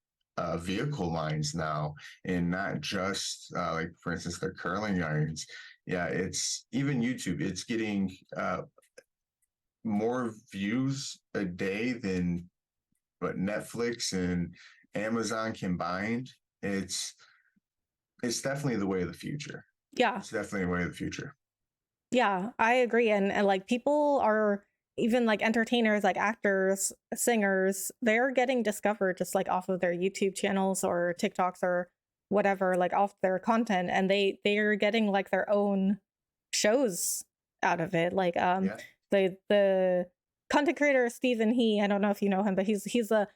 vehicle lines now, and not just like, for instance, the curling irons. Yeah, it's even YouTube. It's getting more views a day than but Netflix and Amazon combined. It's it's definitely the way of the future. Yeah. It's definitely the way of the future. Yeah, I agree. And like people are even like entertainers, like actors, singers, they're getting discovered just like off of their YouTube channels or TikToks or whatever, like off their content. And they're getting like their own shows out of it. Like Yeah. the content creator Stephen I don't know if you know him, but he's a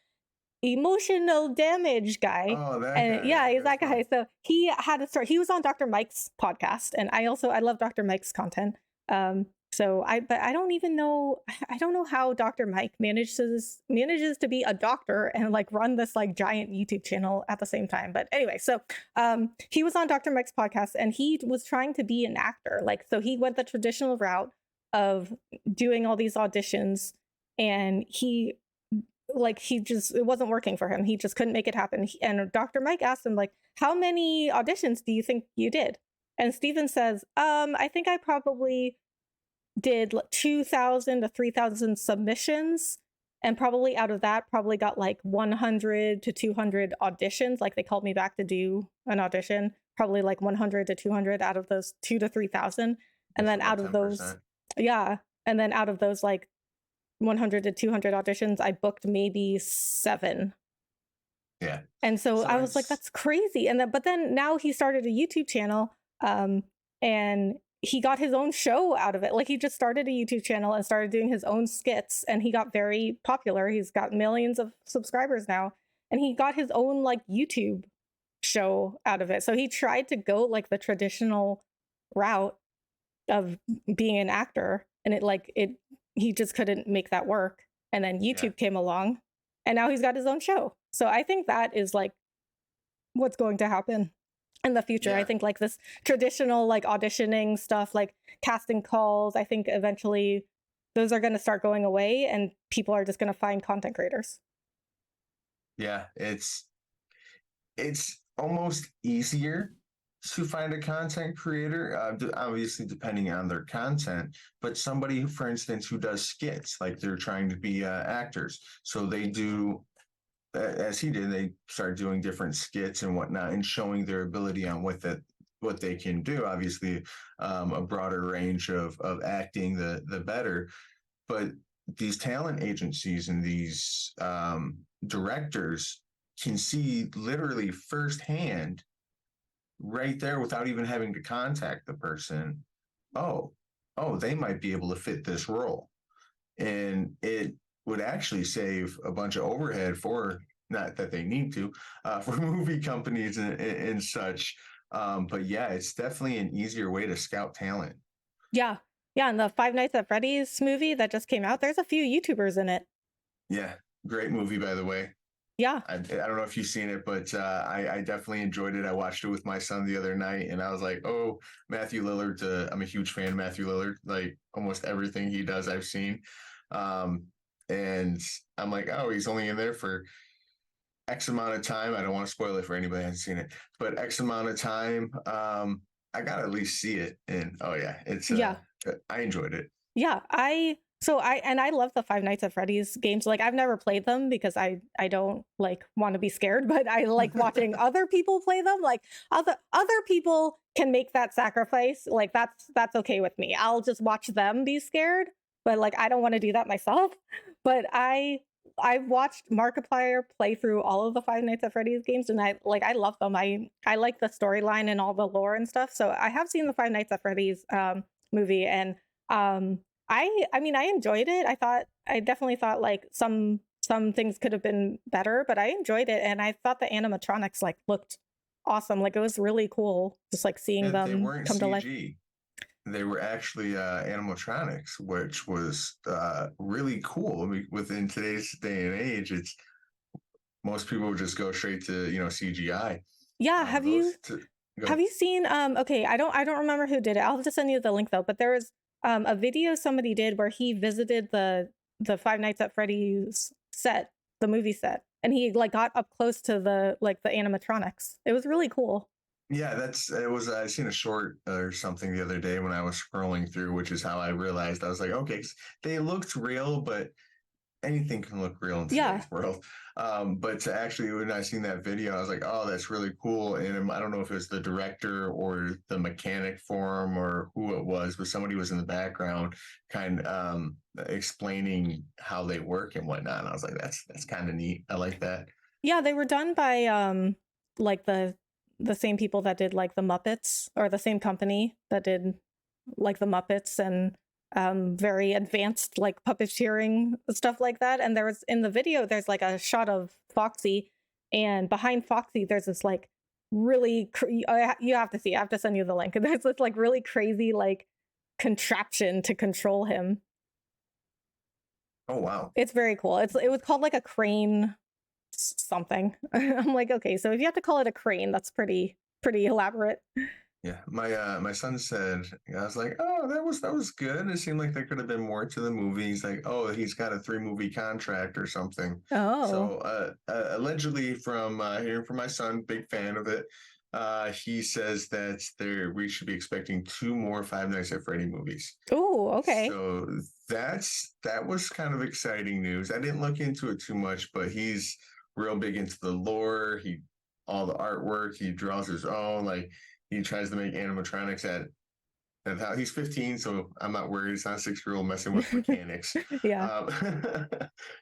emotional damage guy. Oh, that And guy. yeah, he's That's that funny. guy. So he had a story. He was on Dr. Mike's podcast, and I love Dr. Mike's content. But I don't even know. I don't know how Dr. Mike manages to be a doctor and like run this like giant YouTube channel at the same time. But anyway, so he was on Dr. Mike's podcast, and he was trying to be an actor. Like, so he went the traditional route of doing all these auditions, and it wasn't working for him. He just couldn't make it happen. And Dr. Mike asked him like, how many auditions do you think you did? And Steven says, I think I probably did 2,000 to 3,000 submissions, and probably out of that probably got like 100 to 200 auditions. Like they called me back to do an audition, probably like 100 to 200 out of those 2 to 3,000. And That's then about out of those 10%. yeah, and then out of those like 100 to 200 auditions, I booked maybe 7. Yeah. And so So I was like, it's that's crazy. And then, but then now he started a YouTube channel, and he got his own show out of it. Like he just started a YouTube channel and started doing his own skits, and he got very popular. He's got millions of subscribers now, and he got his own like YouTube show out of it. So he tried to go like the traditional route of being an actor, and it he just couldn't make that work. And then yeah. YouTube came along, and now he's got his own show. So I think that is like what's going to happen in the future. I Yeah. think like this traditional like auditioning stuff, like casting calls, I think eventually those are going to start going away, and people are just going to find content creators. Yeah. It's almost easier to find a content creator, obviously depending on their content, but somebody, for instance, who does skits, like they're trying to be actors. So they do, as he did, they start doing different skits and whatnot and showing their ability on what they can do. Obviously, a broader range of acting, the better. But these talent agencies and these directors can see literally firsthand right there without even having to contact the person. Oh, they might be able to fit this role. And it would actually save a bunch of overhead for, not that they need to, for movie companies and such. But yeah, it's definitely an easier way to scout talent. Yeah. Yeah. And the Five Nights at Freddy's movie that just came out, there's a few YouTubers in it. Yeah, great movie, by the way. Yeah. I don't know if you've seen it, but I definitely enjoyed it. I watched it with my son the other night, and I was like, oh, Matthew Lillard. I'm a huge fan of Matthew Lillard. Like almost everything he does, I've seen. Um, and I'm like, oh, he's only in there for X amount of time. I don't want to spoil it for anybody who hasn't seen it, but X amount of time. I gotta at least see it. And oh yeah, it's Yeah. I enjoyed it. Yeah, I love the Five Nights at Freddy's games. Like I've never played them because I don't like want to be scared, but I like watching other people play them. Like other people can make that sacrifice. Like that's okay with me. I'll just watch them be scared, but like I don't want to do that myself. But I've watched Markiplier play through all of the Five Nights at Freddy's games, and I love them. I like the storyline and all the lore and stuff. So I have seen the Five Nights at Freddy's movie, and um I mean I enjoyed it. I definitely thought like some things could have been better, but I enjoyed it, and I thought the animatronics like looked awesome. Like it was really cool just like seeing And they them weren't come to life. CG. They were actually animatronics, which was really cool. I mean, within today's day and age, it's most people would just go straight to CGI. Yeah, Those to go have you seen okay, I don't remember who did it. I'll have to send you the link though, but there was a video somebody did where he visited the Five Nights at Freddy's set, the movie set, and he like got up close to the animatronics. It was really cool. Yeah, it was. I seen a short or something the other day when I was scrolling through, which is how I realized I was like, okay, they looked real, but anything can look real in Yeah. today's world. But to actually, when I seen that video, I was like, oh, that's really cool. And I don't know if it was the director or the mechanic for him or who it was, but somebody was in the background kind of explaining how they work and whatnot. And I was like, that's kind of neat. I like that. Yeah, they were done by like the same people that did like the Muppets, or the same company that did like the Muppets and very advanced like puppeteering stuff like that. And there was, in the video there's like a shot of Foxy, and behind Foxy there's this like really you have to see, I have to send you the link. There's this like really crazy like contraption to control him. Oh wow. It's very cool. It was called like a crane something. I'm like, okay, so if you have to call it a crane, that's pretty elaborate. Yeah, my son said, I was like, oh, that was good. It seemed like there could have been more to the movie. He's like, oh, he's got a 3 movie contract or something. Oh. So allegedly, from hearing from my son, big fan of it, he says that we should be expecting 2 more Five Nights at Freddy movies. Oh, okay. So that was kind of exciting news. I didn't look into it too much, but he's real big into the lore. All the artwork, he draws his own, like he tries to make animatronics And how he's 15, so I'm not worried. He's not a 6-year-old messing with mechanics. Yeah. Um,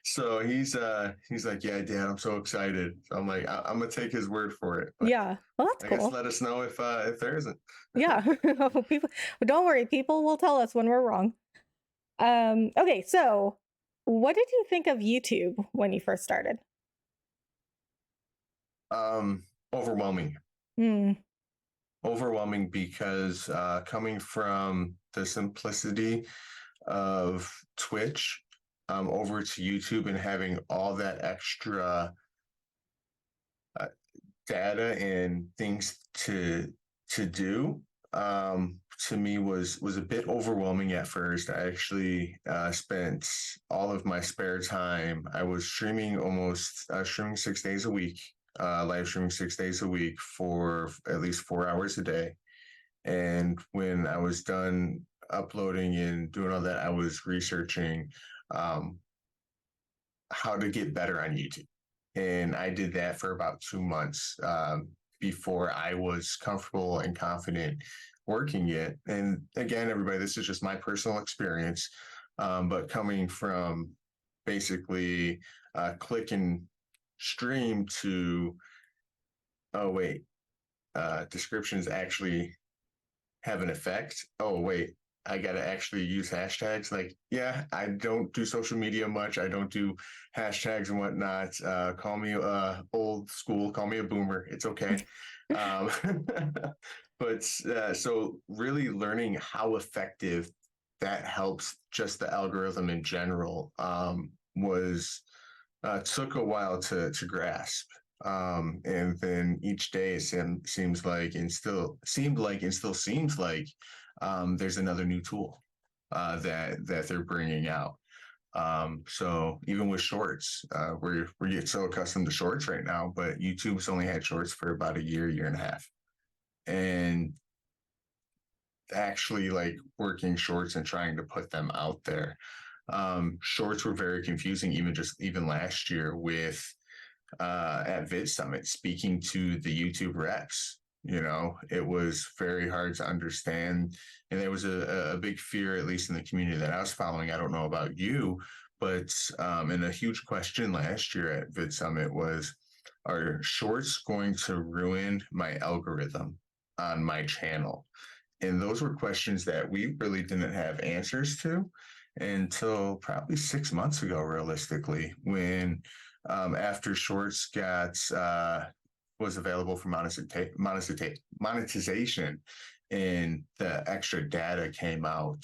so he's like, yeah, Dad, I'm so excited. So I'm like, I'm gonna take his word for it. But Yeah. Well, that's I guess cool. let us know if there isn't. Yeah. People, don't worry, people will tell us when we're wrong. Okay, so what did you think of YouTube when you first started? Overwhelming. Mm, Overwhelming because coming from the simplicity of Twitch over to YouTube and having all that extra uh, data and things to do to me was a bit overwhelming at first. I actually spent all of my spare time. I was streaming streaming 6 days a week, live streaming 6 days a week for at least 4 hours a day. And when I was done uploading and doing all that, I was researching um, how to get better on YouTube. And I did that for about 2 months before I was comfortable and confident working it. And again, everybody, this is just my personal experience. But coming from basically click and stream to, oh, wait, descriptions actually have an effect. Oh, wait, I got to actually use hashtags. Like, yeah, I don't do social media much. I don't do hashtags and whatnot. Call me old school, call me a boomer. It's okay. Um, but so really learning how effective that helps just the algorithm in general was took a while to grasp. And then each day seems like and still seemed like and still seems like there's another new tool that they're bringing out. So even with shorts, we get so accustomed to shorts right now, but YouTube's only had shorts for about a year and a half, and actually like working shorts and trying to put them out there. Shorts were very confusing, even last year with at Vid Summit speaking to the YouTube reps. You know, it was very hard to understand. And there was a big fear, at least in the community that I was following. I don't know about you, but and a huge question last year at Vid Summit was, are shorts going to ruin my algorithm on my channel? And those were questions that we really didn't have answers to until probably 6 months ago, realistically, when after Shorts got was available for monetization, and the extra data came out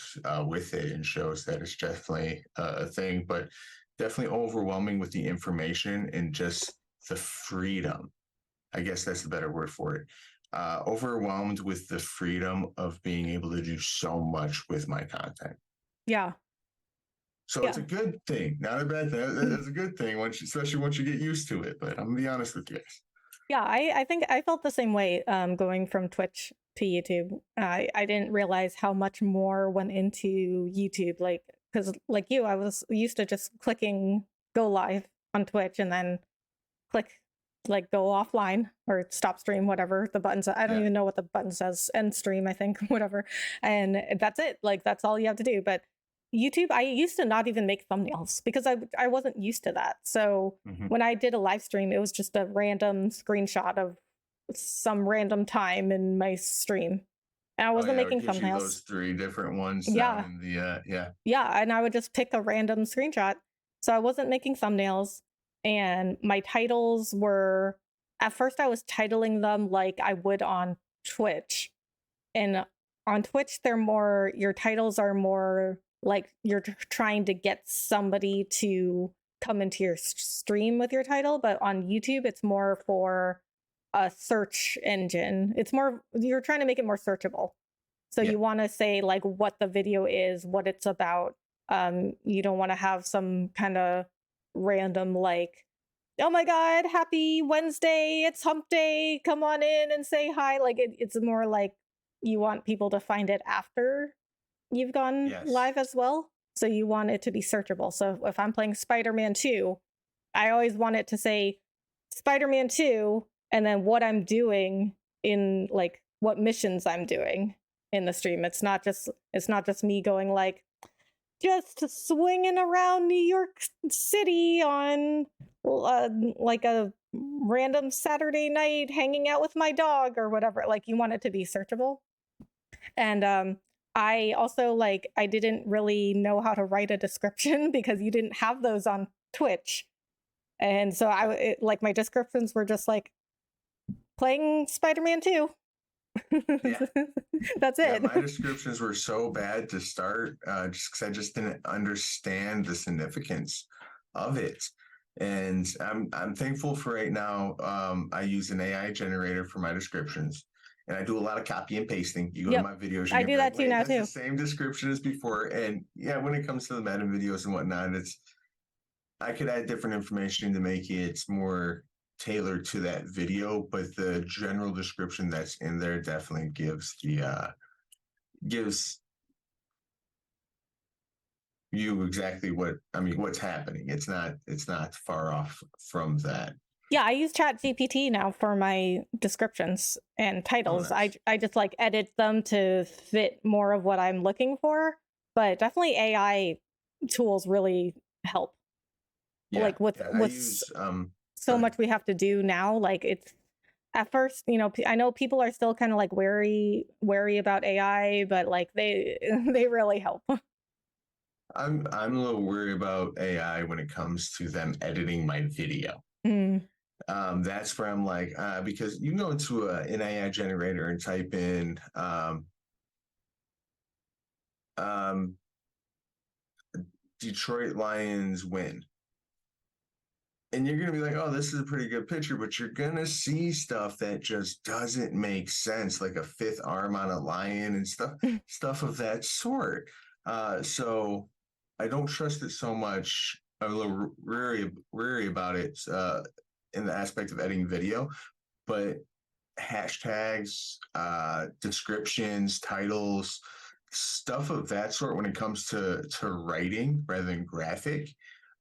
with it and shows that it's definitely a thing, but definitely overwhelming with the information and just the freedom. I guess that's the better word for it. Overwhelmed with the freedom of being able to do so much with my content. yeah. So it's a Yeah. good thing, not a bad thing. It's a good thing especially once you get used to it. But I'm gonna be honest with you. Yeah, I think I felt the same way going from Twitch to YouTube. I didn't realize how much more went into YouTube, like because like you, I was used to just clicking go live on Twitch and then click like go offline or stop stream, whatever the button says. I don't Yeah, even know what the button says. End stream, I think, whatever. And that's it. Like that's all you have to do. But YouTube, I used to not even make thumbnails because I wasn't used to that. So hmm when I did a live stream, it was just a random screenshot of some random time in my stream. And I oh wasn't yeah, it making gives you thumbnails. those 3 different ones down Yeah. in the yeah. Yeah, and I would just pick a random screenshot. So I wasn't making thumbnails, and my titles were at first I was titling them like I would on Twitch. And on Twitch they're more your titles are more like you're trying to get somebody to come into your stream with your title, but on YouTube it's more for a search engine. It's more you're trying to make it more searchable. So Yeah. you want to say like what the video is, what it's about. You don't want to have some kind of random like, oh my god, happy Wednesday, it's hump day, come on in and say hi. Like it's more like you want people to find it after you've gone Yes. live as well. So you want it to be searchable. So if I'm playing Spider-Man 2, I always want it to say Spider-Man 2 and then what I'm doing in like what missions I'm doing. in the stream. It's not just me going like, just swinging around New York City on like a random Saturday night, hanging out with my dog or whatever. Like, you want it to be searchable. And I also, like, I didn't really know how to write a description because you didn't have those on Twitch. And so like, my descriptions were just like, playing Spider-Man 2. Yeah. That's Yeah, it. my descriptions were so bad to start, just because I just didn't understand the significance of it. And I'm thankful for right now. I use an AI generator for my descriptions, and I do a lot of copy and pasting. You go to Yep. my videos, I you're do gonna be that like, too wait, now that's the too. same description as before. And yeah, when it comes to the meta videos and whatnot, I could add different information to make it more tailored to that video, but the general description that's in there definitely gives you exactly what's happening. It's not far off from that. Yeah, I use Chat GPT now for my descriptions and Oh, titles. nice. I just like edit them to fit more of what I'm looking for. But definitely AI tools really help. Yeah, Like, with yeah. I use go so ahead. much we have to do now, like, it's at first, I know people are still kind of like wary about AI, but like, they really help. I'm a little worried about AI when it comes to them editing my video. Mm. That's where I'm like, because you can go into an AI generator and type in um, Detroit Lions win. And you're going to be like, oh, this is a pretty good picture, but you're going to see stuff that just doesn't make sense, like a fifth arm on a lion and stuff of that sort. So I don't trust it so much. I'm a little wary about it in the aspect of editing video, but hashtags, descriptions, titles, stuff of that sort when it comes to writing rather than graphic.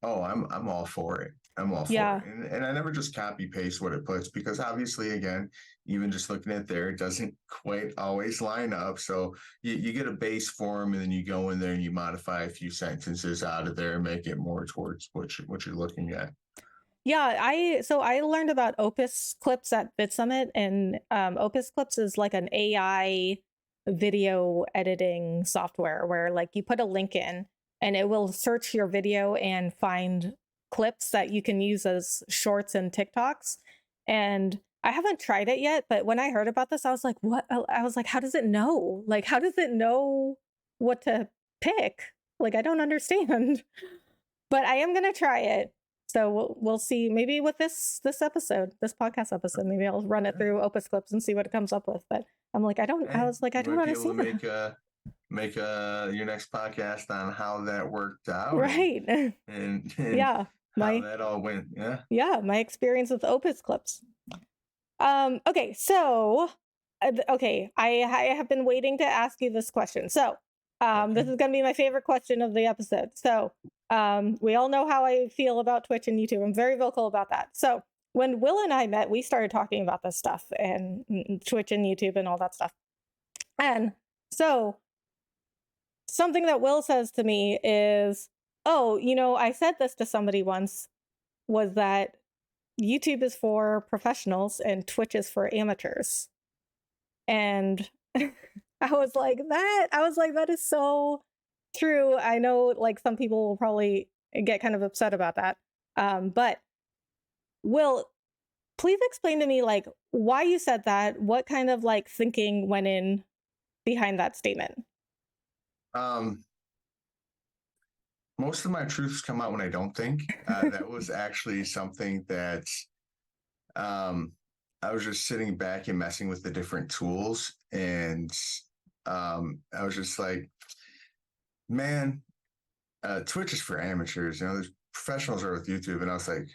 Oh, I'm all for it. I'm all for Yeah. it. And I never just copy paste what it puts because obviously again, even just looking at there, it doesn't quite always line up. So you get a base form and then you go in there and you modify a few sentences out of there and make it more towards what you're looking at. Yeah, I learned about Opus Clips at VidSummit, and Opus Clips is like an AI video editing software where, like, you put a link in and it will search your video and find clips that you can use as shorts and TikToks. And I haven't tried it yet, but when I heard about this, I was like, what? I was like, how does it know? Like, how does it know what to pick? Like, I don't understand. But I am gonna try it. So we'll see. Maybe with this podcast episode, maybe I'll run it through Opus Clips and see what it comes up with. But I'm like, I was like, I You don't might be able to understand. make your next podcast on how that worked out Right. and Yeah. how My that all went. Yeah. my experience with Opus Clips. Okay, so okay, I have been waiting to ask you this question. So this Okay. is gonna be my favorite question of the episode. So we all know how I feel about Twitch and YouTube. I'm very vocal about that. So when Will and I met, we started talking about this stuff and Twitch and YouTube and all that stuff. And so something that Will says to me is, oh, I said this to somebody once, was that YouTube is for professionals and Twitch is for amateurs. And I was like, that is so true. I know, like, some people will probably get kind of upset about that. But Will, please explain to me, like, why you said that, what kind of, like, thinking went in behind that statement. Um, most of my truths come out when I don't think. That was actually something that um, I was just sitting back and messing with the different tools, and I was just like, man, Twitch is for amateurs. There's professionals are with YouTube, and I was like,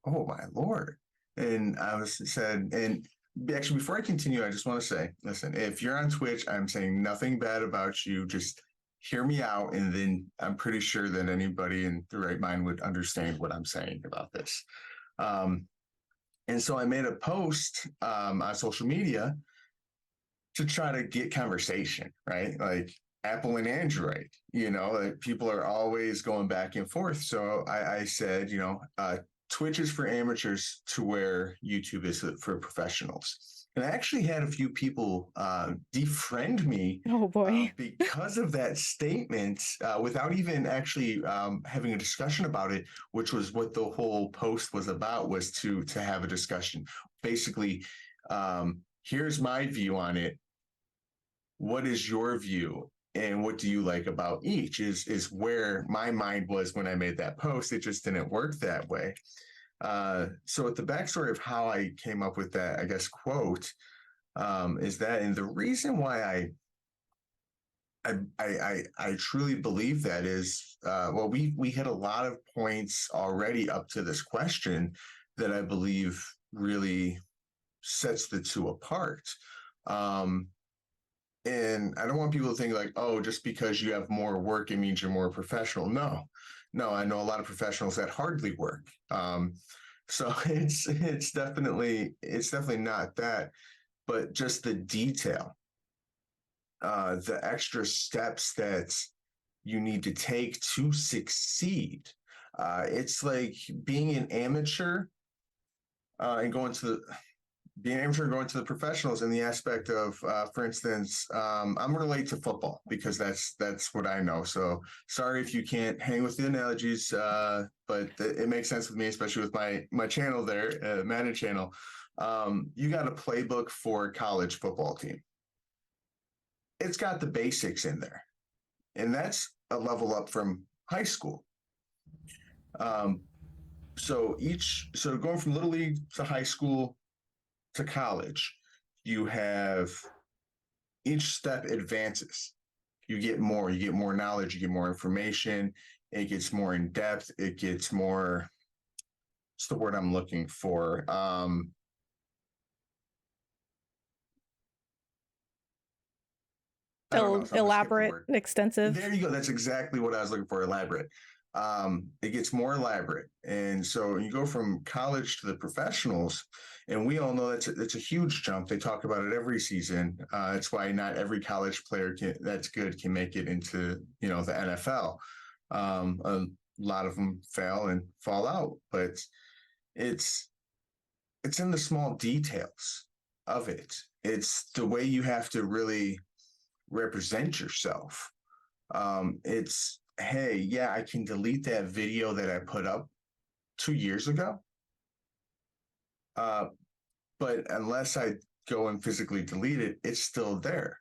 oh my lord. And and actually, before I continue, I just want to say, listen, if you're on Twitch, I'm saying nothing bad about you. Just hear me out, and then I'm pretty sure that anybody in the right mind would understand what I'm saying about this. And so I made a post on social media to try to get conversation, right? Like Apple and Android, like people are always going back and forth. So I said, Twitch is for amateurs to where YouTube is for professionals. And I actually had a few people defriend me Oh boy. because of that statement without even actually having a discussion about it, which was what the whole post was about, was to have a discussion. Basically, here's my view on it. What is your view? And what do you like about each is where my mind was when I made that post. It just didn't work that way. So with the backstory of how I came up with that, I guess, quote, is that, and the reason why I truly believe that is, well, we hit a lot of points already up to this question that I believe really sets the two apart. And I don't want people to think like, oh, just because you have more work, it means you're more professional. No, I know a lot of professionals that hardly work. So it's definitely not that, but just the detail, the extra steps that you need to take to succeed. It's like being an amateur and going to the being amateur going to the professionals in the aspect of, for instance, I'm going to relate to football because that's what I know. So sorry if you can't hang with the analogies, but it makes sense with me, especially with my channel there, Madden channel. You got a playbook for a college football team. It's got the basics in there, and that's a level up from high school. So going from little league to high school to college, you have each step advances. You get more knowledge, you get more information, it gets more in depth, it gets more, what's the word I'm looking for? I don't know, so I'm gonna skip the Elaborate, word. extensive. There you go. That's exactly what I was looking for. Elaborate. It gets more elaborate, and so you go from college to the professionals, and we all know that's a huge jump. They talk about it every season. That's why not every college player that's good can make it into the NFL. A lot of them fail and fall out, but it's it's in the small details of it. It's the way you have to really represent yourself. It's, hey, yeah, I can delete that video that I put up 2 years ago. But unless I go and physically delete it, it's still there.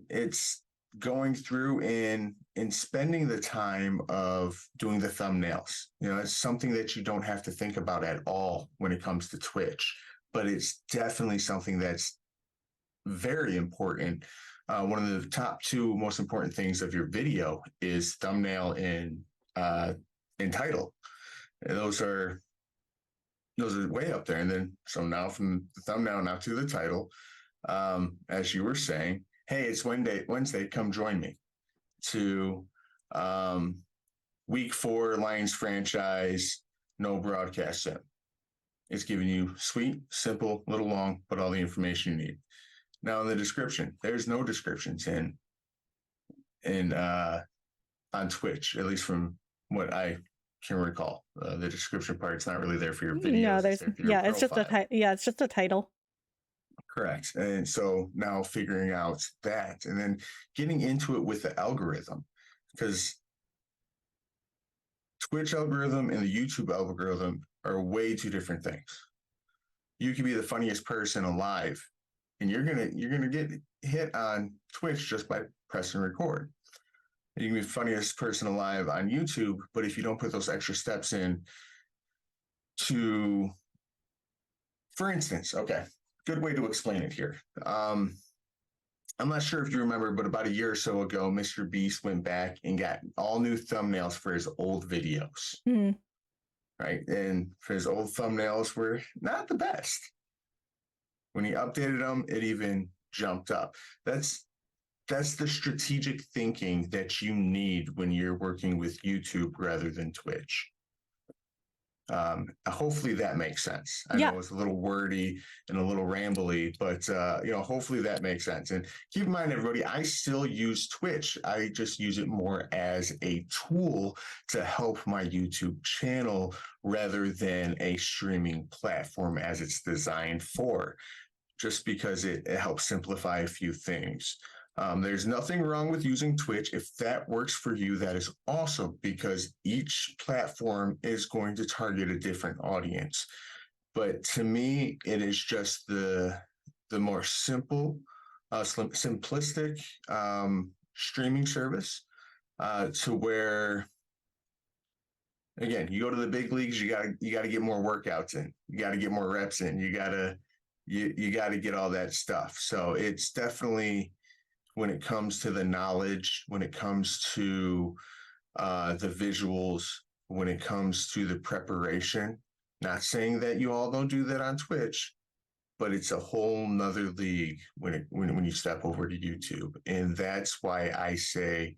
It's going through and spending the time of doing the thumbnails. It's something that you don't have to think about at all when it comes to Twitch, but it's definitely something that's very important. One of the top two most important things of your video is thumbnail and title. And those are way up there. And then so now from the thumbnail now to the title, as you were saying, hey, it's Wednesday, come join me to week 4 Lions franchise, no broadcast sim. It's giving you sweet, simple, little long, but all the information you need. Now in the description, there's no descriptions in on Twitch, at least from what I can recall. The description part's not really there for your No, videos; it's there's there for your yeah, it's just profile. it's just a title. Correct. And so now figuring out that, and then getting into it with the algorithm, because Twitch algorithm and the YouTube algorithm are way two different things. You could be the funniest person alive, and you're gonna get hit on Twitch just by pressing record. And you can be the funniest person alive on YouTube, but if you don't put those extra steps in to, for instance, okay, good way to explain it here. I'm not sure if you remember, but about a year or so ago, Mr. Beast went back and got all new thumbnails for his old videos. Mm. Right. And for his old thumbnails were not the best. When he updated them, it even jumped up. That's the strategic thinking that you need when you're working with YouTube rather than Twitch. Hopefully that makes sense. I Yeah. know it's a little wordy and a little rambly, but hopefully that makes sense. And keep in mind, everybody, I still use Twitch. I just use it more as a tool to help my YouTube channel rather than a streaming platform as it's designed for, just because it helps simplify a few things. There's nothing wrong with using Twitch. If that works for you, that is awesome, because each platform is going to target a different audience. But to me, it is just the more simple, simplistic streaming service, to where, again, you go to the big leagues, you gotta get more workouts in, you gotta get more reps in, you gotta get all that stuff. So it's definitely, when it comes to the knowledge, when it comes to the visuals, when it comes to the preparation. Not saying that you all don't do that on Twitch, but it's a whole nother league when you step over to YouTube. And that's why I say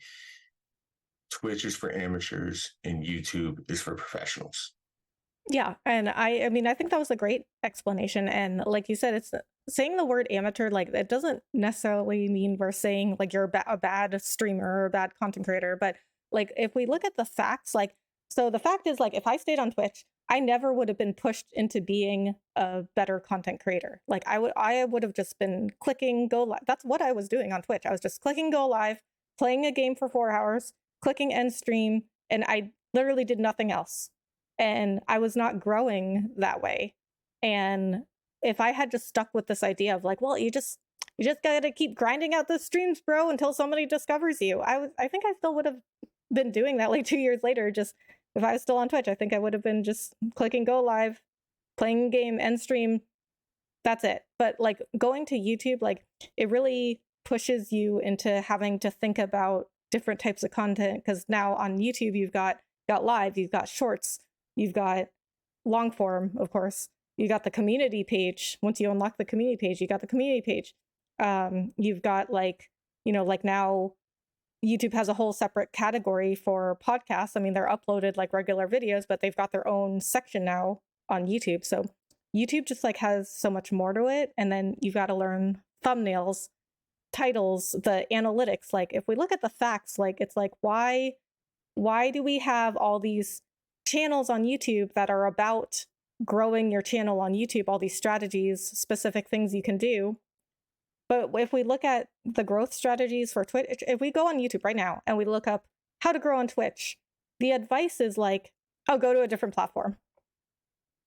Twitch is for amateurs and YouTube is for professionals. Yeah, and I mean, I think that was a great explanation, and like you said, it's saying the word amateur, like, it doesn't necessarily mean we're saying, like, you're a bad streamer or a bad content creator, but, like, if we look at the facts, like, so the fact is, like, if I stayed on Twitch, I never would have been pushed into being a better content creator. Like, I would have just been clicking go live. That's what I was doing on Twitch. I was just clicking go live, playing a game for 4 hours, clicking end stream, and I literally did nothing else, and I was not growing that way. And if I had just stuck with this idea of like, well, you just got to keep grinding out the streams, bro, until somebody discovers you. I think I still would have been doing that like 2 years later. Just if I was still on Twitch, I think I would have been just clicking go live, playing game, end stream. That's it. But like going to YouTube, like it really pushes you into having to think about different types of content, because now on YouTube you've got live, you've got shorts, you've got long form, of course. You got the community page. Once you unlock the community page, you got the community page. You've got like, like now YouTube has a whole separate category for podcasts. I mean, they're uploaded like regular videos, but they've got their own section now on YouTube. So YouTube just like has so much more to it. And then you've got to learn thumbnails, titles, the analytics. Like if we look at the facts, like it's like why do we have all these channels on YouTube that are about growing your channel on YouTube, all these strategies, specific things you can do? But if we look at the growth strategies for Twitch, if we go on YouTube right now and we look up how to grow on Twitch, the advice is like, oh, go to a different platform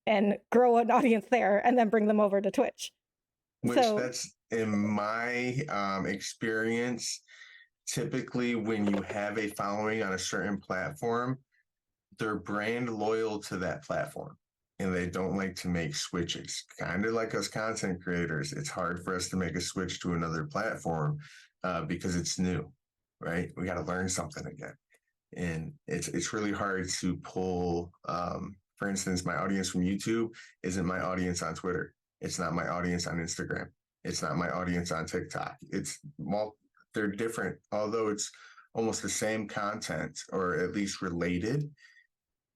and grow an audience there and then bring them over to Twitch. Which, So that's in my experience, typically when you have a following on a certain platform, they're brand loyal to that platform and they don't like to make switches. Kind of like us content creators, it's hard for us to make a switch to another platform because it's new, right? We got to learn something again. And it's really hard to pull, for instance, my audience from YouTube isn't my audience on Twitter. It's not my audience on Instagram. It's not my audience on TikTok. They're different, although it's almost the same content or at least related.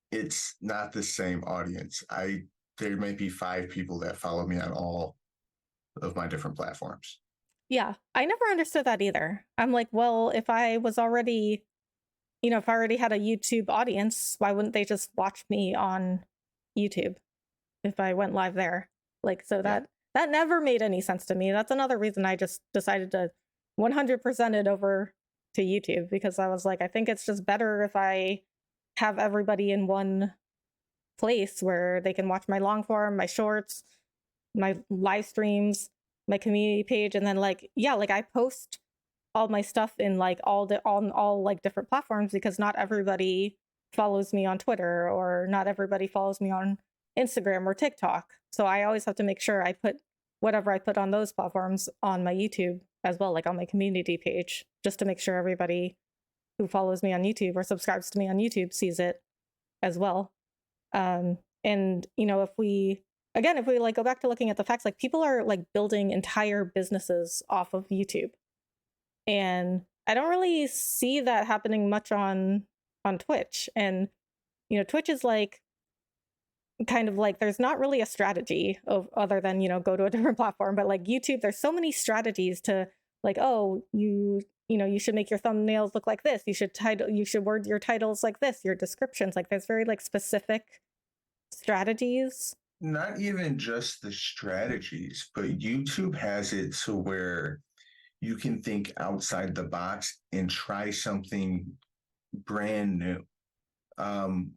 It's not the same audience. There might be 5 people that follow me on all of my different platforms. yeah, I never understood that either. I'm like, well, if I was already, if I already had a YouTube audience, why wouldn't they just watch me on YouTube if I went live there? Like, so Yeah. that never made any sense to me. That's another reason I just decided to 100% it over to YouTube, because I was like, I think it's just better if I have everybody in one place where they can watch my long form, my shorts, my live streams, my community page, and then like, yeah, like I post all my stuff in like on all like different platforms, because not everybody follows me on Twitter, or not everybody follows me on Instagram or TikTok. So I always have to make sure I put whatever I put on those platforms on my YouTube as well, like on my community page, just to make sure everybody who follows me on YouTube or subscribes to me on YouTube sees it as well. And if we like go back to looking at the facts, like people are like building entire businesses off of YouTube, and I don't really see that happening much on Twitch. And Twitch is like, kind of like there's not really a strategy of other than, go to a different platform, but like YouTube, there's so many strategies to like, oh, you should make your thumbnails look like this. You should word your titles like this, your descriptions. Like there's very like specific strategies. Not even just the strategies, but YouTube has it to where you can think outside the box and try something brand new.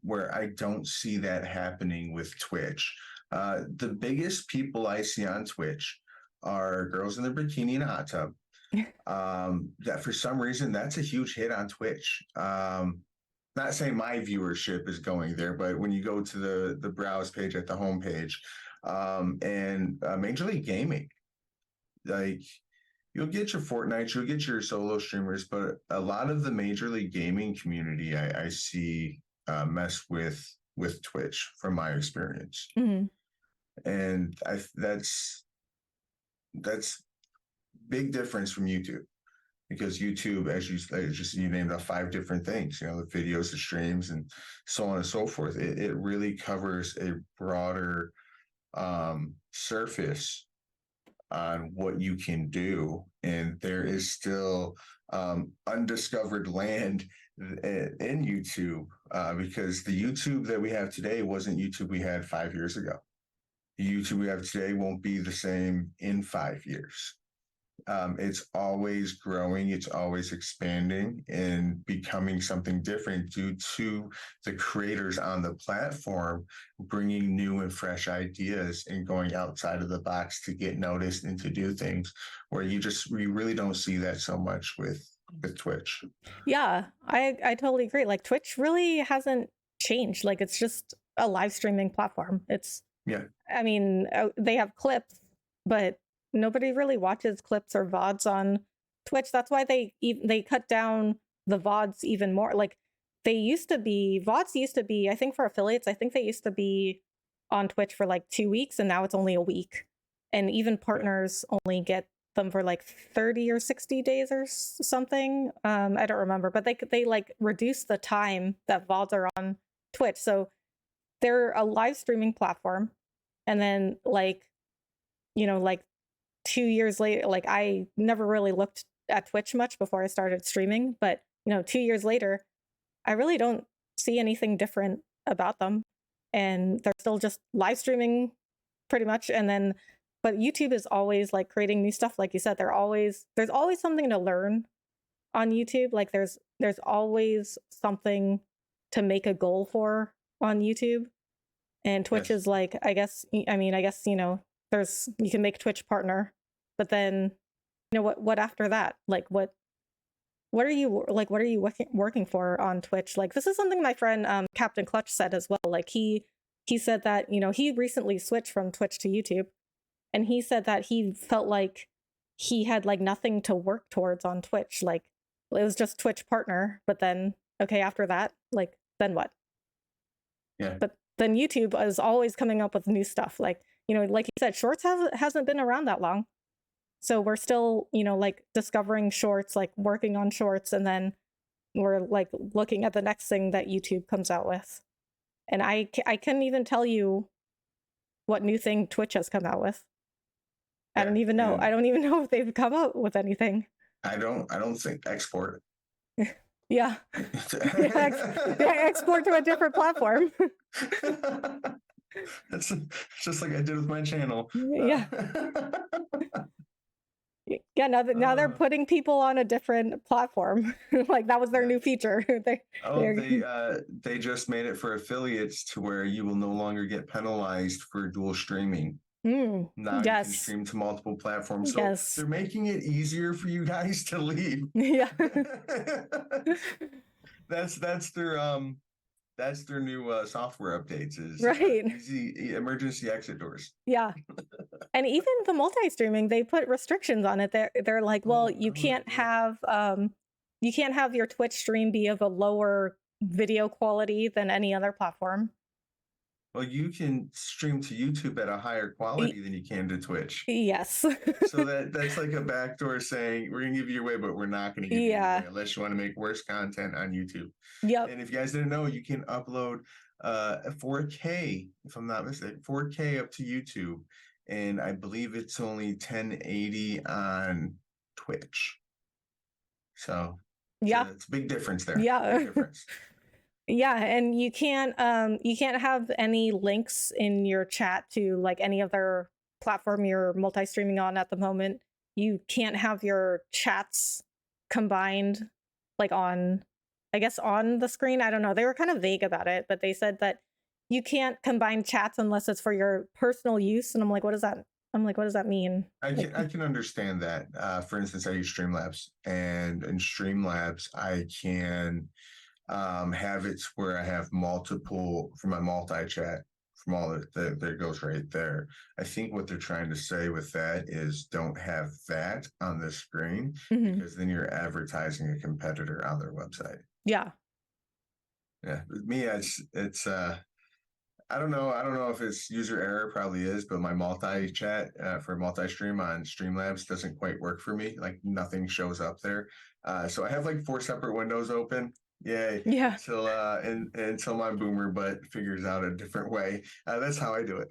Where I don't see that happening with Twitch. The biggest people I see on Twitch are girls in the bikini in a hot tub. That for some reason that's a huge hit on Twitch. Not saying my viewership is going there, but when you go to the browse page at the homepage, and Major League Gaming, like you'll get your Fortnite, you'll get your solo streamers, but a lot of the Major League Gaming community I see mess with Twitch from my experience, Mhm. and that's big difference from YouTube because YouTube, as you named off 5 different things, the videos, the streams, and so on and so forth. It really covers a broader surface on what you can do, and there is still undiscovered land in YouTube because the YouTube that we have today wasn't YouTube we had 5 years ago. The YouTube we have today won't be the same in 5 years. It's always growing, it's always expanding and becoming something different due to the creators on the platform bringing new and fresh ideas and going outside of the box to get noticed and to do things where you really don't see that so much with Twitch. Yeah, I totally agree. Like Twitch really hasn't changed. Like it's just a live streaming platform. Yeah. I mean, they have clips, but nobody really watches clips or VODs on Twitch. That's why they cut down the VODs even more. Like VODs used to be, I think for affiliates, I think they used to be on Twitch for like 2 weeks, and now it's only a week. And even partners only get them for like 30 or 60 days or something. I don't remember, but they like reduce the time that VODs are on Twitch. So they're a live streaming platform. And then like 2 years later, like I never really looked at Twitch much before I started streaming, but 2 years later, I really don't see anything different about them. And they're still just live streaming pretty much. And then, but YouTube is always like creating new stuff. Like you said, there's always something to learn on YouTube. Like there's always something to make a goal for on YouTube. And Twitch Yes. is like, I guess, you can make Twitch partner, but then, what after that? Like, what are you working for on Twitch? Like, this is something my friend Captain Clutch said as well. Like he said that, he recently switched from Twitch to YouTube, and he said that he felt like he had like nothing to work towards on Twitch. Like it was just Twitch partner, but then okay, after that, like then what? Yeah. But then YouTube is always coming up with new stuff. Like, like you said, Shorts hasn't been around that long. So we're still, like discovering Shorts, like working on Shorts, and then we're like looking at the next thing that YouTube comes out with. And I couldn't even tell you what new thing Twitch has come out with. I don't even know. I don't even know if they've come up with anything. I don't think export. Yeah. Export to a different platform. That's just like I did with my channel. Yeah. Yeah, now they're putting people on a different platform. Like that was their new feature. They just made it for affiliates to where you will no longer get penalized for dual streaming. Now you can stream to multiple platforms. So they're making it easier for you guys to leave. Yeah. That's their new software updates is right. Easy emergency exit doors. Yeah. And even the multi-streaming, they put restrictions on it. They're like, well, you can't have your Twitch stream be of a lower video quality than any other platform. Well, you can stream to YouTube at a higher quality than you can to Twitch. Yes. So that's like a backdoor saying we're gonna give you away, but we're not gonna give you away unless you want to make worse content on YouTube. Yep. And if you guys didn't know, you can upload 4K, if I'm not mistaken, 4K up to YouTube, and I believe it's only 1080 on Twitch. So Yeah. it's a big difference there. Yeah. Big difference. Yeah, and you can't have any links in your chat to like any other platform you're multi-streaming on at the moment. You can't have your chats combined like on, I guess, on the screen. I don't know. They were kind of vague about it, but they said that you can't combine chats unless it's for your personal use. And I'm like, what does that? I'm like, what does that mean? I can understand that. For instance, I use Streamlabs, and in Streamlabs, I can have it where I have multiple for my multi-chat from all that there goes right there. I think what they're trying to say with that is don't have that on the screen because then you're advertising a competitor on their website. Yeah. Yeah. With me, it's I don't know. I don't know if it's user error, probably is, but my multi-chat for multi-stream on Streamlabs doesn't quite work for me. Like nothing shows up there. So I have like 4 separate windows open. Yay. Yeah. Until my boomer butt figures out a different way. That's how I do it.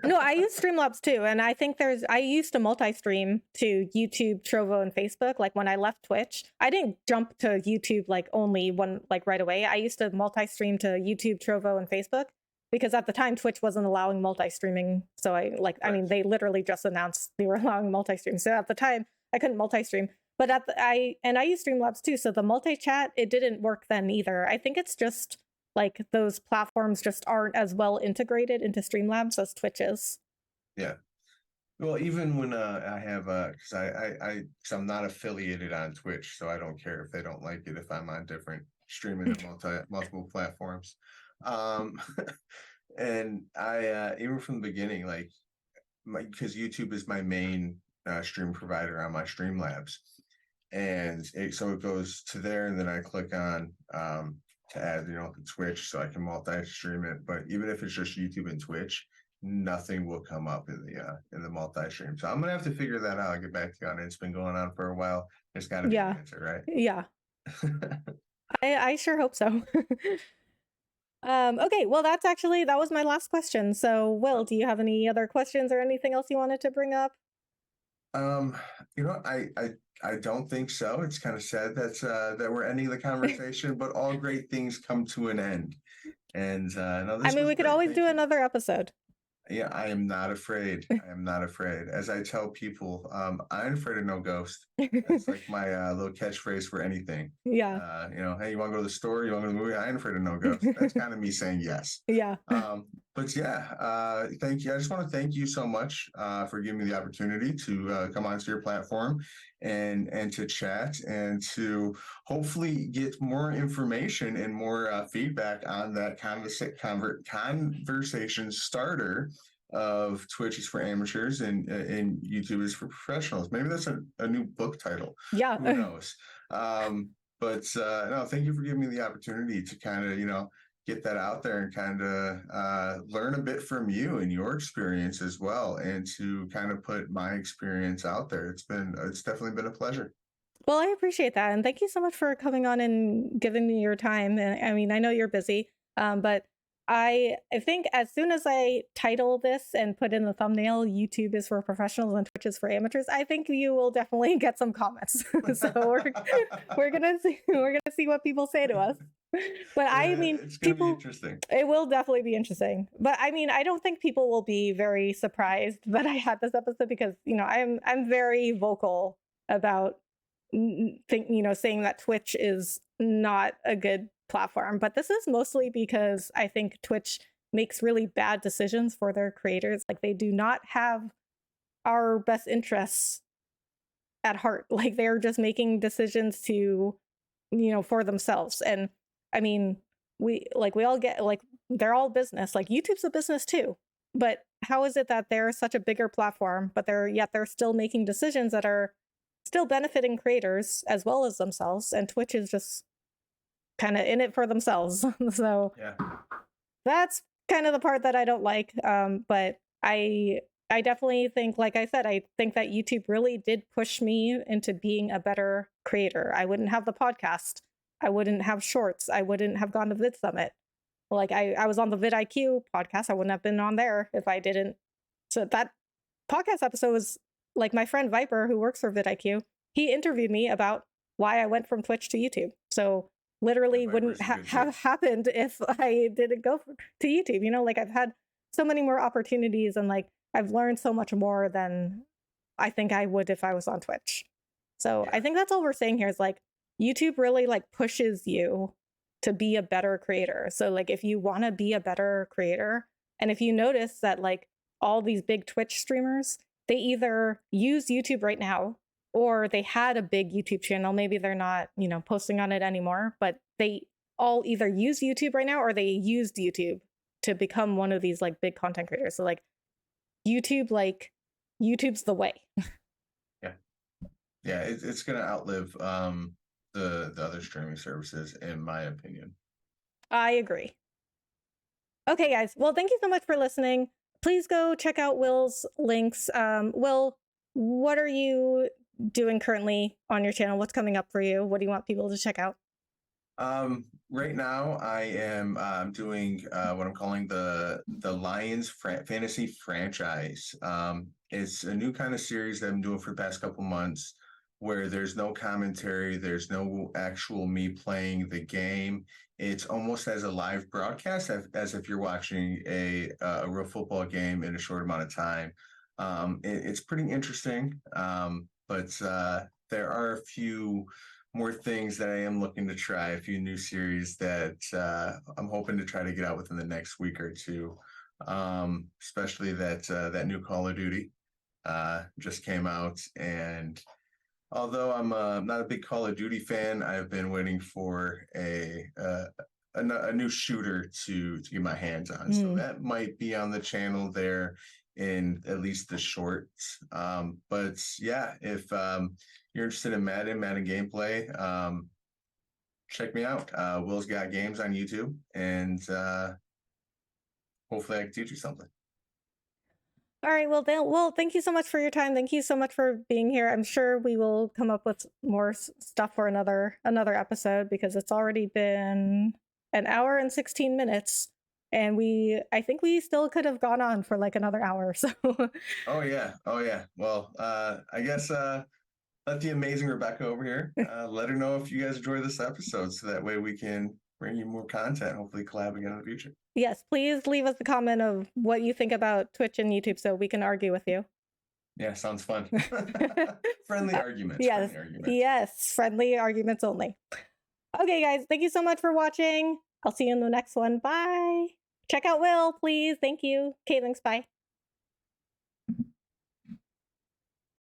No, I use Streamlabs too. And I think I used to multi-stream to YouTube, Trovo, and Facebook. Like when I left Twitch, I didn't jump to YouTube like only one, like right away. I used to multi-stream to YouTube, Trovo, and Facebook because at the time Twitch wasn't allowing multi-streaming. So I mean, they literally just announced they were allowing multi-stream. So at the time I couldn't multi-stream. But I use Streamlabs too. So the multi-chat, it didn't work then either. I think it's just like those platforms just aren't as well integrated into Streamlabs as Twitch is. Yeah. Well, even when I have because I'm not affiliated on Twitch, so I don't care if they don't like it if I'm on different streaming on multiple platforms. And I even from the beginning, like because YouTube is my main stream provider on my Streamlabs, and so it goes to there, and then I click on to add the Twitch so I can multi-stream it. But even if it's just YouTube and Twitch, nothing will come up in the multi-stream. So I'm gonna have to figure that out. I'll get back to you on it. It's been going on for a while. There's got to be an answer, right? Yeah. I sure hope so. Okay, well that was my last question. So Will, do you have any other questions or anything else you wanted to bring up? I don't think so. It's kind of sad that we're ending the conversation, but all great things come to an end. And no, I mean, we could always do another episode. Yeah, I am not afraid. I am not afraid. As I tell people, I ain't afraid of no ghost. That's like my little catchphrase for anything. Yeah. Hey, you want to go to the store? You want to go to the movie? I ain't afraid of no ghost. That's kind of me saying yes. Yeah. But yeah, thank you. I just want to thank you so much for giving me the opportunity to come onto your platform and to chat and to hopefully get more information and more feedback on that conversation starter of Twitch is for amateurs and YouTube is for professionals. Maybe that's a new book title. Yeah. Who knows? But no, thank you for giving me the opportunity to kind of, get that out there and kind of learn a bit from you and your experience as well, and to kind of put my experience out there. It's definitely been a pleasure. Well, I appreciate that. And thank you so much for coming on and giving me your time. And I mean, I know you're busy, but I think as soon as I title this and put in the thumbnail, YouTube is for professionals and Twitch is for amateurs, I think you will definitely get some comments. So we're gonna see what people say to us. But yeah, I mean, it's gonna be interesting. It will definitely be interesting. But I mean, I don't think people will be very surprised that I had this episode because I'm very vocal about saying that Twitch is not a good platform. But this is mostly because I think Twitch makes really bad decisions for their creators. Like they do not have our best interests at heart. Like they're just making decisions to, for themselves. And I mean, we all get they're all business. Like YouTube's a business too. But how is it that they're such a bigger platform, but they're still making decisions that are still benefiting creators as well as themselves, and Twitch is just kind of in it for themselves. So yeah, that's kind of the part that I don't like. But I definitely think, like I said, I think that YouTube really did push me into being a better creator. I wouldn't have the podcast. I wouldn't have shorts. I wouldn't have gone to VidSummit Like I was on the vidIQ podcast. I wouldn't have been on there if I didn't. So that podcast episode was like my friend Viper, who works for vidIQ. He interviewed me about why I went from Twitch to YouTube. So literally wouldn't have happened if I didn't go to YouTube. You know, like I've had so many more opportunities and like I've learned so much more than I think I would if I was on Twitch. So I think that's all we're saying here is like YouTube really like pushes you to be a better creator. So like if you want to be a better creator, and if you notice that like all these big Twitch streamers, they either use YouTube right now or they had a big YouTube channel. Maybe they're not, you know, posting on it anymore, but they all either use YouTube right now or they used YouTube to become one of these like big content creators. So like YouTube's the way. Yeah. Yeah, it's gonna outlive the other streaming services, in my opinion. I agree. Okay, guys. Well, thank you so much for listening. Please go check out Will's links. Will, what are you doing currently on your channel? What's coming up for you? What do you want people to check out? Right now I am doing what I'm calling the Lions Fantasy Franchise. It's a new kind of series that I'm doing for the past couple months, where there's no commentary, there's no actual me playing the game. It's almost as a live broadcast, as if you're watching a real football game in a short amount of time. It's pretty interesting, but there are a few more things that I am looking to try, a few new series that I'm hoping to try to get out within the next week or two. Especially that new Call of Duty just came out, and although I'm not a big Call of Duty fan, I've been waiting for a new shooter to get my hands on. So that might be on the channel there in at least the shorts. But yeah, if you're interested in Madden gameplay, check me out. Will's Got Games on YouTube, and hopefully I can teach you something. All right. Well, thank you so much for your time. Thank you so much for being here. I'm sure we will come up with more stuff for another episode, because it's already been an hour and 16 minutes. And I think we still could have gone on for like another hour. So. Oh yeah. Well, I guess let the amazing Rebecca over here. Let her know if you guys enjoy this episode, so that way we can bring you more content. Hopefully, collab again in the future. Yes, please leave us a comment of what you think about Twitch and YouTube, so we can argue with you. Yeah, sounds fun. Friendly arguments. Yes, yes, friendly arguments only. Okay, guys, thank you so much for watching. I'll see you in the next one. Bye. Check out Will, please. Thank you. Okay, thanks. Bye.